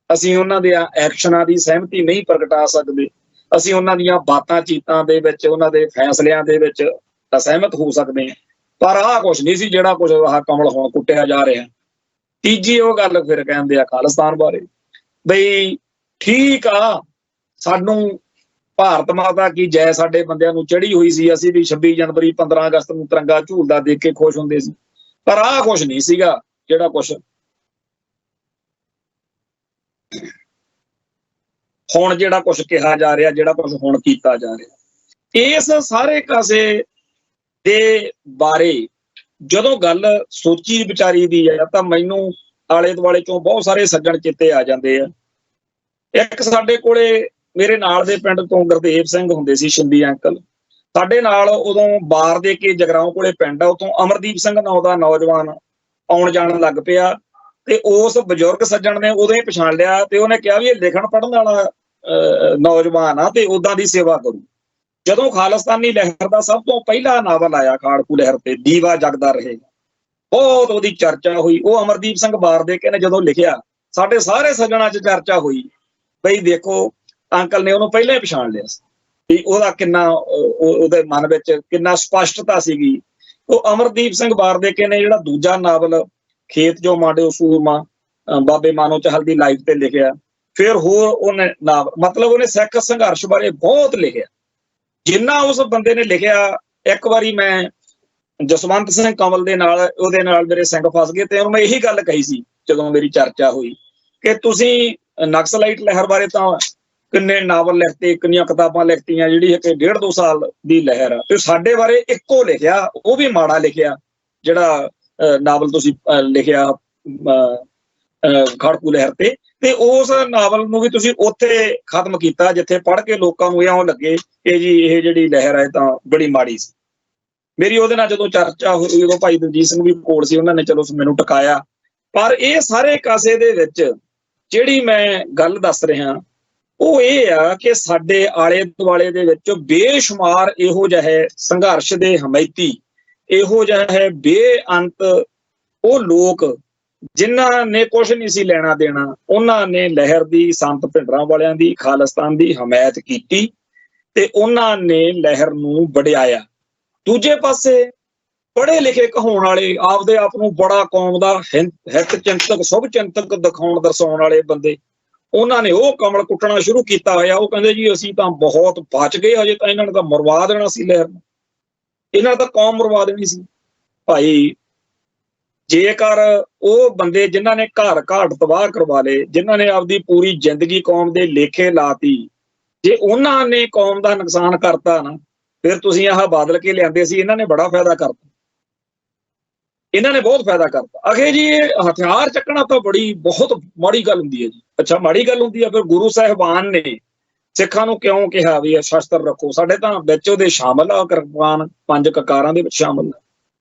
A: ਅਸੀਂ ਉਹਨਾਂ ਦੇ ਐਕਸ਼ਨਾਂ ਦੀ ਸਹਿਮਤੀ ਨਹੀਂ ਪ੍ਰਗਟਾ ਸਕਦੇ, ਅਸੀਂ ਉਹਨਾਂ ਦੀਆਂ ਬਾਤਾਂ ਚੀਤਾਂ ਦੇ ਵਿੱਚ, ਉਹਨਾਂ ਦੇ ਫੈਸਲਿਆਂ ਦੇ ਵਿੱਚ ਤਾਂ ਸਹਿਮਤ ਹੋ ਸਕਦੇ ਹਾਂ, ਪਰ ਆਹ ਕੁਛ ਨਹੀਂ ਸੀ ਜਿਹੜਾ ਕੁਛ ਆਹ ਕਮਲ ਹੁਣ ਕੁੱਟਿਆ ਜਾ ਰਿਹਾ। ਤੀਜੀ ਉਹ ਗੱਲ ਫਿਰ ਕਹਿੰਦੇ ਆ ਖਾਲਿਸਤਾਨ ਬਾਰੇ, ਬਈ ਠੀਕ ਆ ਸਾਨੂੰ ਭਾਰਤ ਮਾਤਾ ਕੀ ਜੈ ਸਾਡੇ ਬੰਦਿਆਂ ਨੂੰ ਚੜੀ ਹੋਈ ਸੀ, ਅਸੀਂ ਵੀ 26 ਜਨਵਰੀ 15 ਅਗਸਤ ਨੂੰ ਤਿਰੰਗਾ ਝੂਲਦਾ ਦੇਖ ਕੇ ਖੁਸ਼ ਹੁੰਦੇ ਸੀ, ਪਰ ਆਹ ਕੁਛ ਨਹੀਂ ਸੀਗਾ ਜਿਹੜਾ ਕੁਛ ਹੁਣ ਜਿਹੜਾ ਕੁਛ ਕਿਹਾ ਜਾ ਰਿਹਾ, ਜਿਹੜਾ ਕੁਛ ਹੁਣ ਕੀਤਾ ਜਾ ਰਿਹਾ। ਇਸ ਸਾਰੇ ਕਾਸੇ ਦੇ ਬਾਰੇ ਜਦੋਂ ਗੱਲ ਸੋਚੀ ਵਿਚਾਰੀ ਦੀ ਹੈ ਤਾਂ ਮੈਨੂੰ ਆਲੇ ਦੁਆਲੇ ਚੋਂ ਬਹੁਤ ਸਾਰੇ ਸੱਜਣ ਚੇਤੇ ਆ ਜਾਂਦੇ ਆ। ਇੱਕ ਸਾਡੇ ਕੋਲੇ ਮੇਰੇ ਨਾਲ ਦੇ ਪਿੰਡ ਤੋਂ ਗੁਰਦੇਵ ਸਿੰਘ ਹੁੰਦੇ ਸੀ, ਸ਼ਿੰਦੀ ਅੰਕਲ, ਸਾਡੇ ਨਾਲ ਉਦੋਂ ਬਾਰ ਦੇ ਕੇ ਜਗਰਾਉਂ ਕੋਲੇ ਪਿੰਡ ਆ, ਉਤੋਂ ਅਮਰਦੀਪ ਸਿੰਘ ਨਾਂ ਦਾ ਨੌਜਵਾਨ ਆਉਣ ਜਾਣ ਲੱਗ ਪਿਆ। ਤੇ ਉਸ ਬਜ਼ੁਰਗ ਸੱਜਣ ਨੇ ਉਦੋਂ ਹੀ ਪਛਾਣ ਲਿਆ ਤੇ ਉਹਨੇ ਕਿਹਾ ਵੀ ਇਹ ਲਿਖਣ ਪੜ੍ਹਨ ਵਾਲਾ ਨੌਜਵਾਨ ਆ ਤੇ ਉਦਾਂ ਦੀ ਸੇਵਾ ਕਰੂ। ਜਦੋਂ ਖਾਲਿਸਤਾਨੀ ਲਹਿਰ ਦਾ ਸਭ ਤੋਂ ਪਹਿਲਾ ਨਾਵਲ ਆਇਆ ਖਾੜਕੂ ਲਹਿਰ ਤੇ, ਦੀਵਾ ਜਗਦਾ ਰਹੇਗਾ, ਬਹੁਤ ਉਹਦੀ ਚਰਚਾ ਹੋਈ। ਉਹ ਅਮਰਦੀਪ ਸਿੰਘ ਬਾਰਦੇਕੇ ਨੇ ਜਦੋਂ ਲਿਖਿਆ, ਸਾਡੇ ਸਾਰੇ ਸੱਜਣਾਂ 'ਚ ਚਰਚਾ ਹੋਈ ਬਈ ਦੇਖੋ ਅੰਕਲ ਨੇ ਉਹਨੂੰ ਪਹਿਲਾਂ ਹੀ ਪਛਾਣ ਲਿਆ ਸੀ ਵੀ ਉਹਦਾ ਕਿੰਨਾ ਉਹਦੇ ਮਨ ਵਿੱਚ ਕਿੰਨਾ ਸਪਸ਼ਟਤਾ ਸੀਗੀ। ਉਹ ਅਮਰਦੀਪ ਸਿੰਘ ਬਾਰਦੇਕੇ ਨੇ ਜਿਹੜਾ ਦੂਜਾ ਨਾਵਲ ਖੇਤ ਜੋ ਮਾਡਿਓ ਸੂਰਮਾ ਬਾਬੇ ਮਾਨੋ ਚਾਹਲ ਦੀ ਲਾਈਫ ਤੇ ਲਿਖਿਆ। ਫਿਰ ਹੋਰ ਉਹਨੇ ਨਾਵਲ, ਮਤਲਬ ਉਹਨੇ ਸਿੱਖ ਸੰਘਰਸ਼ ਬਾਰੇ ਬਹੁਤ ਲਿਖਿਆ ਜਿੰਨਾ ਉਸ ਬੰਦੇ ਨੇ ਲਿਖਿਆ। ਇੱਕ ਵਾਰੀ ਮੈਂ ਜਸਵੰਤ ਸਿੰਘ ਕਮਲ ਦੇ ਨਾਲ ਉਹਦੇ ਨਾਲ ਮੇਰੇ ਸਿੰਘ ਫਸ ਗਏ ਤੇ ਉਹਨੂੰ ਮੈਂ ਇਹੀ ਗੱਲ ਕਹੀ ਸੀ ਜਦੋਂ ਮੇਰੀ ਚਰਚਾ ਹੋਈ ਕਿ ਤੁਸੀਂ ਨਕਸਲਾਈਟ ਲਹਿਰ ਬਾਰੇ ਤਾਂ ਕਿੰਨੇ ਨਾਵਲ ਲਿਖਤੇ, ਕਿੰਨੀਆਂ ਕਿਤਾਬਾਂ ਲਿਖਤੀਆਂ, ਜਿਹੜੀ ਕਿ 1.5-2 ਸਾਲ ਦੀ ਲਹਿਰ ਆ, ਤੇ ਸਾਡੇ ਬਾਰੇ ਇੱਕੋ ਲਿਖਿਆ, ਉਹ ਵੀ ਮਾੜਾ ਲਿਖਿਆ, ਜਿਹੜਾ ਨਾਵਲ ਤੁਸੀਂ ਲਿਖਿਆ ਖੜਕੂ ਲਹਿਰ ਤੇ ਉਸ ਨਾਵਲ ਨੂੰ ਵੀ ਤੁਸੀਂ ਉੱਥੇ ਖਤਮ ਕੀਤਾ ਜਿੱਥੇ ਪੜ੍ਹ ਕੇ ਲੋਕਾਂ ਨੂੰ ਇਉਂ ਲੱਗੇ ਕਿ ਜੀ ਇਹ ਜਿਹੜੀ ਲਹਿਰ ਹੈ ਤਾਂ ਬੜੀ ਮਾੜੀ ਸੀ। ਮੇਰੀ ਉਹਦੇ ਨਾਲ ਜਦੋਂ ਚਰਚਾ ਹੋਈ, ਉਦੋਂ ਭਾਈ ਦਲਜੀਤ ਸਿੰਘ ਵੀ ਕੋਲ ਸੀ, ਉਹਨਾਂ ਨੇ ਚਲੋ ਮੈਨੂੰ ਟਿਕਾਇਆ। ਪਰ ਇਹ ਸਾਰੇ ਕਾਸੇ ਦੇ ਵਿੱਚ ਜਿਹੜੀ ਮੈਂ ਗੱਲ ਦੱਸ ਰਿਹਾ ਉਹ ਇਹ ਆ ਕਿ ਸਾਡੇ ਆਲੇ ਦੁਆਲੇ ਦੇ ਵਿੱਚ ਬੇਸ਼ੁਮਾਰ ਇਹੋ ਜਿਹੇ ਸੰਘਰਸ਼ ਦੇ ਹਮੈਤੀ, ਇਹੋ ਜਿਹੇ ਬੇਅੰਤ ਉਹ ਲੋਕ ਜਿਨ੍ਹਾਂ ਨੇ ਕੁਛ ਨਹੀਂ ਸੀ ਲੈਣਾ ਦੇਣਾ, ਉਹਨਾਂ ਨੇ ਲਹਿਰ ਦੀ, ਸੰਤ ਭਿੰਡਰਾਂ ਵਾਲਿਆਂ ਦੀ, ਖਾਲਿਸਤਾਨ ਦੀ ਹਮਾਇਤ ਕੀਤੀ ਤੇ ਉਹਨਾਂ ਨੇ ਲਹਿਰ ਨੂੰ ਵਡਿਆਇਆ। ਦੂਜੇ ਪਾਸੇ ਪੜ੍ਹੇ ਲਿਖੇ ਕਹਾਉਣ ਵਾਲੇ, ਆਪਦੇ ਆਪ ਨੂੰ ਬੜਾ ਕੌਮ ਦਾ ਹਿੱਤ ਚਿੰਤਕ, ਸ਼ੁਭ ਚਿੰਤਕ ਦਰਸਾਉਣ ਵਾਲੇ ਬੰਦੇ, ਉਹਨਾਂ ਨੇ ਉਹ ਕਮਲ ਕੁੱਟਣਾ ਸ਼ੁਰੂ ਕੀਤਾ ਹੋਇਆ। ਉਹ ਕਹਿੰਦੇ ਜੀ ਅਸੀਂ ਤਾਂ ਬਹੁਤ ਬਚ ਗਏ, ਹਜੇ ਤਾਂ ਇਹਨਾਂ ਨੇ ਤਾਂ ਮਰਵਾ ਦੇਣਾ ਸੀ ਲਹਿਰ ਨੂੰ, ਇਹਨਾਂ ਤਾਂ ਕੌਮ ਮਰਵਾ ਦੇਣੀ ਸੀ। ਭਾਈ ਜੇਕਰ ਉਹ ਬੰਦੇ ਜਿਨ੍ਹਾਂ ਨੇ ਘਰ ਘਾਟ ਤਬਾਹ ਕਰਵਾ ਲਏ, ਜਿਨ੍ਹਾਂ ਨੇ ਆਪਦੀ ਪੂਰੀ ਜ਼ਿੰਦਗੀ ਕੌਮ ਦੇ ਲੇਖੇ ਲਾਤੀ, ਜੇ ਉਹਨਾਂ ਨੇ ਕੌਮ ਦਾ ਨੁਕਸਾਨ ਕਰਤਾ ਨਾ, ਫਿਰ ਤੁਸੀਂ ਆਹ ਬਾਦਲ ਕੇ ਲਿਆਂਦੇ ਸੀ, ਇਹਨਾਂ ਨੇ ਬੜਾ ਫਾਇਦਾ ਕਰਤਾ, ਇਹਨਾਂ ਨੇ ਬਹੁਤ ਫਾਇਦਾ ਕਰਤਾ। ਅਖੇ ਜੀ ਇਹ ਹਥਿਆਰ ਚੱਕਣਾ ਤਾਂ ਬਹੁਤ ਮਾੜੀ ਗੱਲ ਹੁੰਦੀ ਹੈ ਜੀ। ਅੱਛਾ ਮਾੜੀ ਗੱਲ ਹੁੰਦੀ ਹੈ, ਫਿਰ ਗੁਰੂ ਸਾਹਿਬਾਨ ਨੇ ਸਿੱਖਾਂ ਨੂੰ ਕਿਉਂ ਕਿਹਾ ਵੀ ਸ਼ਸਤਰ ਰੱਖੋ? ਸਾਡੇ ਤਾਂ ਵਿੱਚ ਉਹਦੇ ਸ਼ਾਮਲ ਆ, ਕਿਰਪਾਨ 5 ਕਕਾਰਾਂ ਦੇ ਵਿੱਚ ਸ਼ਾਮਲ ਆ।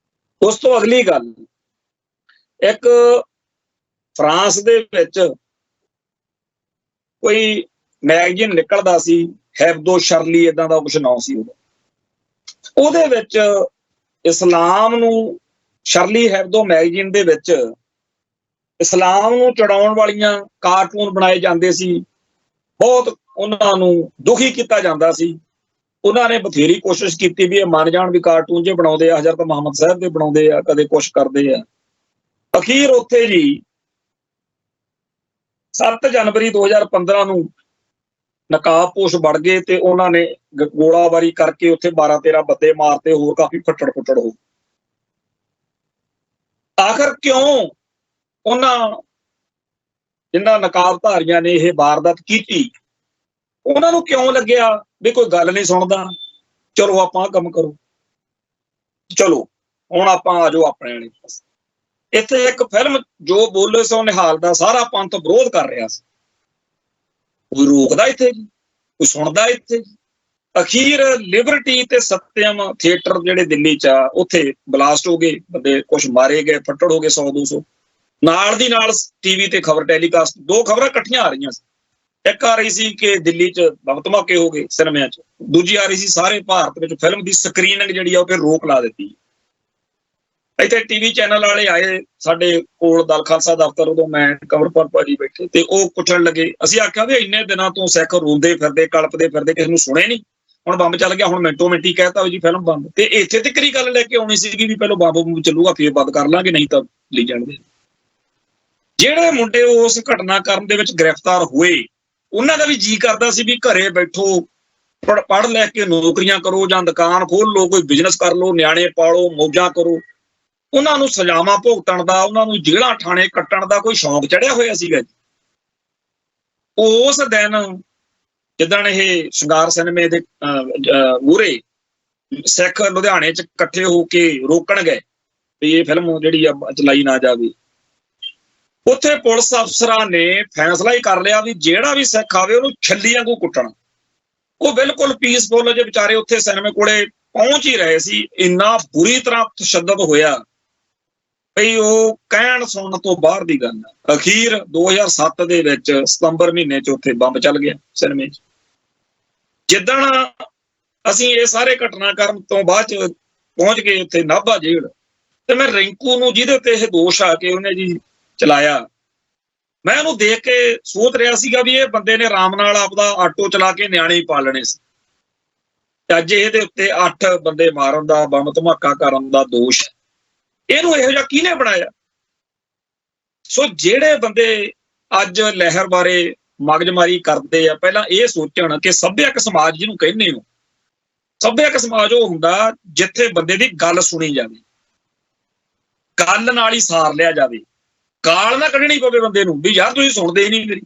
A: ਉਸ ਤੋਂ ਅਗਲੀ ਗੱਲ, ਇੱਕ ਫਰਾਂਸ ਦੇ ਵਿੱਚ ਕੋਈ ਮੈਗਜ਼ੀਨ ਨਿਕਲਦਾ ਸੀ, ਹੈਬਦੋ ਸ਼ਰਲੀ ਏਦਾਂ ਦਾ ਕੁਛ ਨਾਂ ਸੀ ਉਹਦਾ। ਉਹਦੇ ਵਿੱਚ ਇਸਲਾਮ ਨੂੰ, ਸ਼ਰਲੀ ਹੈਬਦੋ ਮੈਗਜ਼ੀਨ ਦੇ ਵਿੱਚ ਇਸਲਾਮ ਨੂੰ ਚੜਾਉਣ ਵਾਲੀਆਂ ਕਾਰਟੂਨ ਬਣਾਏ ਜਾਂਦੇ ਸੀ, ਬਹੁਤ ਉਹਨਾਂ ਨੂੰ ਦੁਖੀ ਕੀਤਾ ਜਾਂਦਾ ਸੀ। ਉਹਨਾਂ ਨੇ ਬਥੇਰੀ ਕੋਸ਼ਿਸ਼ ਕੀਤੀ ਵੀ ਇਹ ਮੰਨ ਜਾਣ ਵੀ ਕਾਰਟੂਨ ਜੇ ਬਣਾਉਂਦੇ ਆ, ਹਜ਼ਰਤ ਮੁਹੰਮਦ ਸਾਹਿਬ ਦੇ ਬਣਾਉਂਦੇ ਆ, ਕਦੇ ਕੁਛ ਕਰਦੇ ਆ। ਅਖੀਰ ਉੱਥੇ ਜੀ 7 ਜਨਵਰੀ 2015 ਨੂੰ ਨਕਾਬਪੋਸ਼ ਵੜ ਗਏ ਤੇ ਉਹਨਾਂ ਨੇ ਗੋਲਾਬਾਰੀ ਕਰਕੇ ਉੱਥੇ 12-13 ਬੰਦੇ ਮਾਰਤੇ, ਹੋਰ ਕਾਫੀ ਫੱਟੜ ਫੁੱਟੜ ਹੋ। ਆਖਰ ਕਿਉਂ ਉਹਨਾਂ ਜਿਨ੍ਹਾਂ ਨਕਾਬਧਾਰੀਆਂ ਨੇ ਇਹ ਵਾਰਦਾਤ ਕੀਤੀ, ਉਹਨਾਂ ਨੂੰ ਕਿਉਂ ਲੱਗਿਆ ਵੀ ਕੋਈ ਗੱਲ ਨਹੀਂ ਸੁਣਦਾ, ਚਲੋ ਆਪਾਂ ਕੰਮ ਕਰੋ, ਚਲੋ ਹੁਣ ਆਪਾਂ ਆ ਜਾਓ ਆਪਣੇ ਵਾਲੇ ਪਾਸੇ। ਇੱਥੇ ਇੱਕ ਫਿਲਮ ਜੋ ਬੋਲੇ ਸੋ ਨਿਹਾਲ ਦਾ ਸਾਰਾ ਪੰਥ ਵਿਰੋਧ ਕਰ ਰਿਹਾ ਸੀ, ਕੋਈ ਰੋਕਦਾ ਇੱਥੇ ਜੀ, ਕੋਈ ਸੁਣਦਾ ਇੱਥੇ ਜੀ? ਅਖੀਰ ਲਿਬਰਟੀ ਤੇ ਸਤਿਅਮ ਥੀਏਟਰ ਜਿਹੜੇ ਦਿੱਲੀ 'ਚ ਆ, ਉੱਥੇ ਬਲਾਸਟ ਹੋ ਗਏ, ਬੰਦੇ ਕੁਛ ਮਾਰੇ ਗਏ, ਫੱਟੜ ਹੋ ਗਏ 100-200। ਨਾਲ ਦੀ ਨਾਲ ਟੀਵੀ ਤੇ ਖਬਰ ਟੈਲੀਕਾਸਟ, 2 ਖਬਰਾਂ ਇਕੱਠੀਆਂ ਆ ਰਹੀਆਂ ਸੀ। ਇੱਕ ਆ ਰਹੀ ਸੀ ਕਿ ਦਿੱਲੀ 'ਚ ਬੰਬ ਧਮਾਕੇ ਹੋ ਗਏ ਸਿਨੇਮਿਆਂ 'ਚ, ਦੂਜੀ ਆ ਰਹੀ ਸੀ ਸਾਰੇ ਭਾਰਤ ਵਿੱਚ ਫਿਲਮ ਦੀ ਸਕਰੀਨਿੰਗ ਜਿਹੜੀ ਆ ਉਹ ਫਿਰ ਰੋਕ ਲਾ ਦਿੱਤੀ। ਇੱਥੇ ਟੀਵੀ ਚੈਨਲ ਵਾਲੇ ਆਏ ਸਾਡੇ ਕੋਲ, ਦਲ ਖਾਲਸਾ ਦਫ਼ਤਰ, ਉਦੋਂ ਮੈਂ ਕੰਵਰਪਾਲ ਭਾਜੀ ਬੈਠੇ ਤੇ ਉਹ ਪੁੱਛਣ ਲੱਗੇ। ਅਸੀਂ ਆਖਿਆ ਵੀ ਇੰਨੇ ਦਿਨਾਂ ਤੋਂ ਸਿੱਖ ਰੋਂਦੇ ਫਿਰਦੇ, ਕਲਪਦੇ ਫਿਰਦੇ, ਕਿਸੇ ਨੂੰ ਸੁਣੇ ਨਹੀਂ, ਹੁਣ ਬੰਬ ਚੱਲ ਗਿਆ, ਹੁਣ ਮਿੰਟੋ ਮਿੰਟੀ ਕਹਿਤਾ ਜੀ ਫਿਲਮ ਬੰਦ। ਤੇ ਇੱਥੇ ਤੱਕ ਹੀ ਗੱਲ ਲੈ ਕੇ ਆਉਣੀ ਸੀਗੀ ਵੀ ਪਹਿਲਾਂ ਬੰਬ ਚੱਲੂਗਾ ਫੇਰ ਬੰਦ ਕਰ ਲਾਂਗੇ, ਨਹੀਂ ਤਾਂ ਲਈ ਜਾਣਗੇ। ਜਿਹੜੇ ਮੁੰਡੇ ਉਸ ਘਟਨਾਕ੍ਰਮ ਦੇ ਵਿੱਚ ਗ੍ਰਿਫਤਾਰ ਹੋਏ, ਉਹਨਾਂ ਦਾ ਵੀ ਜੀ ਕਰਦਾ ਸੀ ਵੀ ਘਰੇ ਬੈਠੋ, ਪੜ੍ਹ ਲੈ ਕੇ ਨੌਕਰੀਆਂ ਕਰੋ ਜਾਂ ਦੁਕਾਨ ਖੋਲ ਲਓ, ਕੋਈ ਬਿਜ਼ਨਸ ਕਰ ਲਓ, ਨਿਆਣੇ ਪਾਲੋ, ਮੌਜਾਂ ਕਰੋ। ਉਹਨਾਂ ਨੂੰ ਸਜ਼ਾਵਾਂ ਭੁਗਤਣ ਦਾ, ਉਹਨਾਂ ਨੂੰ ਜੇਲ੍ਹਾਂ ਠਾਣੇ ਕੱਟਣ ਦਾ ਕੋਈ ਸ਼ੌਂਕ ਚੜਿਆ ਹੋਇਆ ਸੀਗਾ ਜੀ। ਉਸ ਦਿਨ ਜਿੱਦਣ ਇਹ ਸ਼ਿੰਗਾਰ ਸਿਨੇਮੇ ਦੇ ਮੂਹਰੇ ਸਿੱਖ ਲੁਧਿਆਣੇ 'ਚ ਇਕੱਠੇ ਹੋ ਕੇ ਰੋਕਣ ਗਏ ਵੀ ਇਹ ਫਿਲਮ ਜਿਹੜੀ ਆ ਚਲਾਈ ਨਾ ਜਾਵੇ, ਉੱਥੇ ਪੁਲਿਸ ਅਫਸਰਾਂ ਨੇ ਫੈਸਲਾ ਹੀ ਕਰ ਲਿਆ ਵੀ ਜਿਹੜਾ ਵੀ ਸਿੱਖ ਆਵੇ ਉਹਨੂੰ ਛੱਲੀ ਵਾਂਗੂ ਕੁੱਟਣਾ। ਉਹ ਬਿਲਕੁਲ ਪੀਸਫੁਲ ਜੇ ਵਿਚਾਰੇ ਉੱਥੇ ਸਿਨੇਮੇ ਕੋਲੇ ਪਹੁੰਚ ਹੀ ਰਹੇ ਸੀ, ਇੰਨਾ ਬੁਰੀ ਤਰ੍ਹਾਂ ਤਸ਼ੱਦਦ ਹੋਇਆ ਬਈ ਉਹ ਕਹਿਣ ਸੁਣਨ ਤੋਂ ਬਾਹਰ ਦੀ ਗੱਲ ਹੈ। ਅਖੀਰ 2007 ਦੇ ਵਿੱਚ ਸਤੰਬਰ ਮਹੀਨੇ 'ਚ ਉੱਥੇ ਬੰਬ ਚੱਲ ਗਿਆ ਸਿਨੇਮੇ 'ਚ। ਜਿੱਦਣ ਅਸੀਂ ਇਹ ਸਾਰੇ ਘਟਨਾਕ੍ਰਮ ਤੋਂ ਬਾਅਦ 'ਚ ਪਹੁੰਚ ਗਏ ਉੱਥੇ ਨਾਭਾ ਜੇਲ੍ਹ, ਤੇ ਮੈਂ ਰਿੰਕੂ ਨੂੰ, ਜਿਹਦੇ ਤੇ ਇਹ ਦੋਸ਼ ਆ ਕੇ ਉਹਨੇ ਜੀ ਚਲਾਇਆ, ਮੈਂ ਉਹਨੂੰ ਦੇਖ ਕੇ ਸੋਚ ਰਿਹਾ ਸੀਗਾ ਵੀ ਇਹ ਬੰਦੇ ਨੇ ਆਰਾਮ ਨਾਲ ਆਪਦਾ ਆਟੋ ਚਲਾ ਕੇ ਨਿਆਣੇ ਹੀ ਪਾਲਣੇ ਸੀ, ਅੱਜ ਇਹਦੇ ਉੱਤੇ 8 ਬੰਦੇ ਮਾਰਨ ਦਾ, ਬੰਬ ਧਮਾਕਾ ਕਰਨ ਦਾ ਦੋਸ਼ ਹੈ। ਇਹਨੂੰ ਇਹੋ ਜਿਹਾ ਕਿਹਨੇ ਬਣਾਇਆ? ਸੋ ਜਿਹੜੇ ਬੰਦੇ ਅੱਜ ਲਹਿਰ ਬਾਰੇ ਮਗਜਮਾਰੀ ਕਰਦੇ ਆ, ਪਹਿਲਾਂ ਇਹ ਸੋਚਣ ਕਿ ਸੱਭਿਅਕ ਸਮਾਜ ਜਿਹਨੂੰ ਕਹਿੰਦੇ ਹੋ, ਸੱਭਿਅਕ ਸਮਾਜ ਉਹ ਹੁੰਦਾ ਜਿੱਥੇ ਬੰਦੇ ਦੀ ਗੱਲ ਸੁਣੀ ਜਾਵੇ, ਗੱਲ ਨਾਲ ਹੀ ਸਾਰ ਲਿਆ ਜਾਵੇ, ਗਾਲ ਨਾ ਕੱਢਣੀ ਪਵੇ ਬੰਦੇ ਨੂੰ ਵੀ ਯਾਰ ਤੁਸੀਂ ਸੁਣਦੇ ਹੀ ਨਹੀਂ ਮੇਰੀ।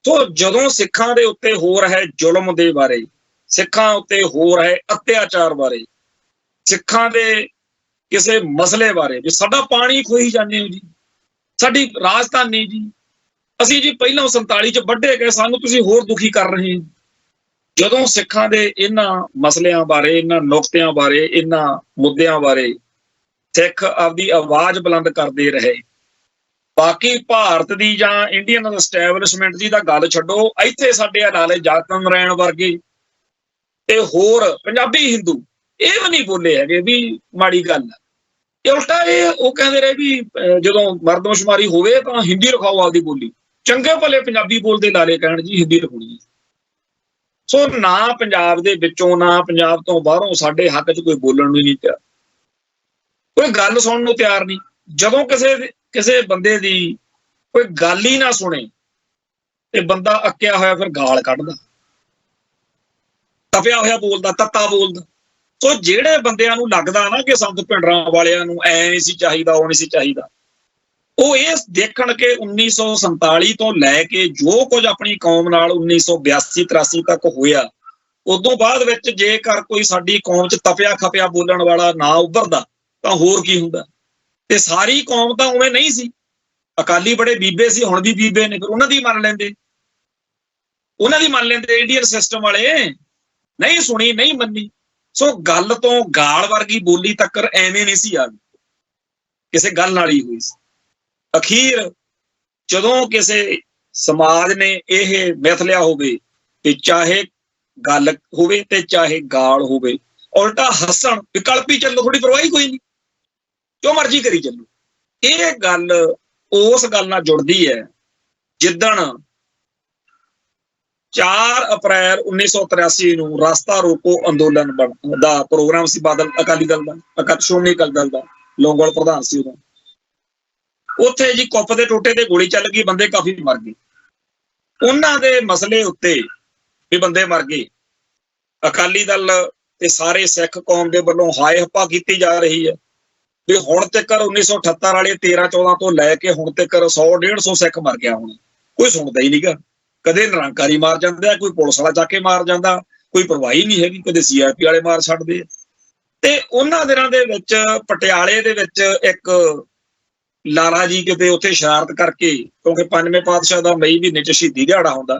A: ਸੋ ਜਦੋਂ ਸਿੱਖਾਂ ਦੇ ਉੱਤੇ ਹੋ ਰਿਹਾ ਜ਼ੁਲਮ ਦੇ ਬਾਰੇ, ਸਿੱਖਾਂ ਉੱਤੇ ਹੋ ਰਹੇ ਅਤਿਆਚਾਰ ਬਾਰੇ, ਸਿੱਖਾਂ ਦੇ ਕਿਸੇ ਮਸਲੇ ਬਾਰੇ ਵੀ ਸਾਡਾ ਪਾਣੀ ਖੋਈ ਜਾਂਦੇ ਹੋ ਜੀ, ਸਾਡੀ ਰਾਜਧਾਨੀ ਜੀ, ਅਸੀਂ ਜੀ ਪਹਿਲਾਂ 47 ਚ ਵੱਢੇ ਗਏ, ਸਾਨੂੰ ਤੁਸੀਂ ਹੋਰ ਦੁਖੀ ਕਰ ਰਹੇ ਹੋ। ਜਦੋਂ ਸਿੱਖਾਂ ਦੇ ਇਹਨਾਂ ਮਸਲਿਆਂ ਬਾਰੇ, ਇਹਨਾਂ ਨੁਕਤਿਆਂ ਬਾਰੇ, ਇਹਨਾਂ ਮੁੱਦਿਆਂ ਬਾਰੇ ਸਿੱਖ ਆਪਦੀ ਆਵਾਜ਼ ਬੁਲੰਦ ਕਰਦੇ ਰਹੇ, ਬਾਕੀ ਭਾਰਤ ਦੀ ਜਾਂ ਇੰਡੀਅਨ ਐਸਟੈਬਲਿਸ਼ਮੈਂਟ ਦੀ ਤਾਂ ਗੱਲ ਛੱਡੋ, ਇੱਥੇ ਸਾਡੇ ਲਾਲੇ ਜਾਤਨ ਨਾਰਾਇਣ ਵਰਗੇ ਤੇ ਹੋਰ ਪੰਜਾਬੀ ਹਿੰਦੂ ਇਹ ਵੀ ਨਹੀਂ ਬੋਲੇ ਹੈਗੇ ਵੀ ਮਾੜੀ ਗੱਲ ਹੈ। ਇਹ ਉਲਟਾ ਉਹ ਕਹਿੰਦੇ ਰਹੇ ਵੀ ਜਦੋਂ ਮਰਦਮਸ਼ੁਮਾਰੀ ਹੋਵੇ ਤਾਂ ਹਿੰਦੀ ਲਿਖਾਓ ਆਪਦੀ ਬੋਲੀ, ਚੰਗੇ ਭਲੇ ਪੰਜਾਬੀ ਬੋਲਦੇ ਲਾਲੇ ਕਹਿਣ ਜੀ ਹਿੰਦੀ ਲਿਖਾਉਣੀ। ਸੋ ਨਾ ਪੰਜਾਬ ਦੇ ਵਿੱਚੋਂ ਨਾ ਪੰਜਾਬ ਤੋਂ ਬਾਹਰੋਂ ਸਾਡੇ ਹੱਕ 'ਚ ਕੋਈ ਬੋਲਣ ਨੂੰ ਨਹੀਂ ਤਿਆਰ, ਕੋਈ ਗੱਲ ਸੁਣਨ ਨੂੰ ਤਿਆਰ ਨਹੀਂ। ਜਦੋਂ ਕਿਸੇ ਬੰਦੇ ਦੀ ਕੋਈ ਗੱਲ ਹੀ ਨਾ ਸੁਣੇ ਤੇ ਬੰਦਾ ਅੱਕਿਆ ਹੋਇਆ ਫਿਰ ਗਾਲ ਕੱਢਦਾ, ਤਪਿਆ ਹੋਇਆ ਬੋਲਦਾ, ਤੱਤਾ ਬੋਲਦਾ। ਸੋ ਜਿਹੜੇ ਬੰਦਿਆਂ ਨੂੰ ਲੱਗਦਾ ਨਾ ਕਿ ਸੰਤ ਭਿੰਡਰਾਂ ਵਾਲਿਆਂ ਨੂੰ ਐ ਨਹੀਂ ਸੀ ਚਾਹੀਦਾ, ਉਹ ਨਹੀਂ ਸੀ ਚਾਹੀਦਾ, ਉਹ ਇਹ ਦੇਖਣ ਕਿ 1947 ਤੋਂ ਲੈ ਕੇ ਜੋ ਕੁਝ ਆਪਣੀ ਕੌਮ ਨਾਲ 1982-83 ਤੱਕ ਹੋਇਆ, ਉਦੋਂ ਬਾਅਦ ਵਿੱਚ ਜੇਕਰ ਕੋਈ ਸਾਡੀ ਕੌਮ 'ਚ ਤਪਿਆ ਖਪਿਆ ਬੋਲਣ ਵਾਲਾ ਨਾ ਉੱਭਰਦਾ ਤਾਂ ਹੋਰ ਕੀ ਹੁੰਦਾ। ਤੇ ਸਾਰੀ ਕੌਮ ਤਾਂ ਉਵੇਂ ਨਹੀਂ ਸੀ, ਅਕਾਲੀ ਬੜੇ ਬੀਬੇ ਸੀ, ਹੁਣ ਵੀ ਬੀਬੇ ਨੇ, ਫਿਰ ਉਹਨਾਂ ਦੀ ਮੰਨ ਲੈਂਦੇ, ਇੰਡੀਅਨ ਸਿਸਟਮ ਵਾਲੇ ਨਹੀਂ ਸੁਣੀ, ਨਹੀਂ ਮੰਨੀ। ਸੋ ਗੱਲ ਤੋਂ ਗਾਲ ਵਰਗੀ ਬੋਲੀ ਤੱਕ ਐਵੇਂ ਨਹੀਂ ਸੀ ਆ ਗਈ, ਕਿਸੇ ਗੱਲ ਨਾਲ ਹੀ ਹੋਈ ਸੀ। ਅਖੀਰ ਜਦੋਂ ਕਿਸੇ ਸਮਾਜ ਨੇ ਇਹ ਮਿਥ ਲਿਆ ਹੋਵੇ ਕਿ ਚਾਹੇ ਗੱਲ ਹੋਵੇ ਤੇ ਚਾਹੇ ਗਾਲ ਹੋਵੇ, ਉਲਟਾ ਹੱਸਣ, ਵਿਕਲਪ ਹੀ ਚੱਲੋ, ਥੋੜੀ ਪਰਵਾਹੀ ਕੋਈ ਨਹੀਂ, ਜੋ ਮਰਜ਼ੀ ਕਰੀ ਚੱਲੋ। ਇਹ ਗੱਲ ਉਸ ਗੱਲ ਨਾਲ ਜੁੜਦੀ ਹੈ ਜਿੱਦਣ 4 ਅਪ੍ਰੈਲ 1983 ਨੂੰ ਰਸਤਾ ਰੋਕੋ ਅੰਦੋਲਨ ਦਾ ਪ੍ਰੋਗਰਾਮ ਸੀ ਬਾਦਲ ਅਕਾਲੀ ਦਲ ਦਾ, ਸ਼੍ਰੋਮਣੀ ਅਕਾਲੀ ਦਲ ਦਾ ਲੌਂਗੋਵਾਲ ਪ੍ਰਧਾਨ ਸੀ ਉਦੋਂ। ਉੱਥੇ ਜੀ ਕੁੱਪ ਦੇ ਟੋਟੇ ਤੇ ਗੋਲੀ ਚੱਲ ਗਈ, ਬੰਦੇ ਕਾਫੀ ਮਰ ਗਏ। ਉਹਨਾਂ ਦੇ ਮਸਲੇ ਉੱਤੇ ਵੀ ਬੰਦੇ ਮਰ ਗਏ, ਅਕਾਲੀ ਦਲ ਤੇ ਸਾਰੇ ਸਿੱਖ ਕੌਮ ਦੇ ਵੱਲੋਂ ਹਾਏ ਹੱਪਾ ਕੀਤੀ ਜਾ ਰਹੀ ਹੈ ਵੀ ਹੁਣ ਤੱਕ 1978 ਵਾਲੇ 13-14 ਤੋਂ ਲੈ ਕੇ ਹੁਣ ਤੱਕ 100-150 ਸਿੱਖ ਮਰ ਗਿਆ। ਹੁਣ ਕੋਈ ਸੁਣਦਾ ਹੀ ਨਹੀਂਗਾ, ਕਦੇ ਨਿਰੰਕਾਰੀ ਮਾਰ ਜਾਂਦੇ, ਕੋਈ ਪੁਲਿਸ ਵਾਲਾ ਜਾ ਕੇ ਮਾਰ ਜਾਂਦਾ, ਕੋਈ ਪਰਵਾਹੀ ਨਹੀਂ ਹੈਗੀ, ਕਦੇ CRP ਵਾਲੇ ਮਾਰ ਛੱਡਦੇ। ਤੇ ਉਹਨਾਂ ਦਿਨਾਂ ਦੇ ਵਿੱਚ ਪਟਿਆਲੇ ਦੇ ਵਿੱਚ ਇੱਕ ਲਾਲਾ ਜੀ ਕਿਤੇ ਉੱਥੇ ਸ਼ਰਾਰਤ ਕਰਕੇ, ਕਿਉਂਕਿ 5ਵੇਂ ਪਾਤਸ਼ਾਹ ਦਾ ਮਈ ਮਹੀਨੇ 'ਚ ਸ਼ਹੀਦੀ ਦਿਹਾੜਾ ਹੁੰਦਾ,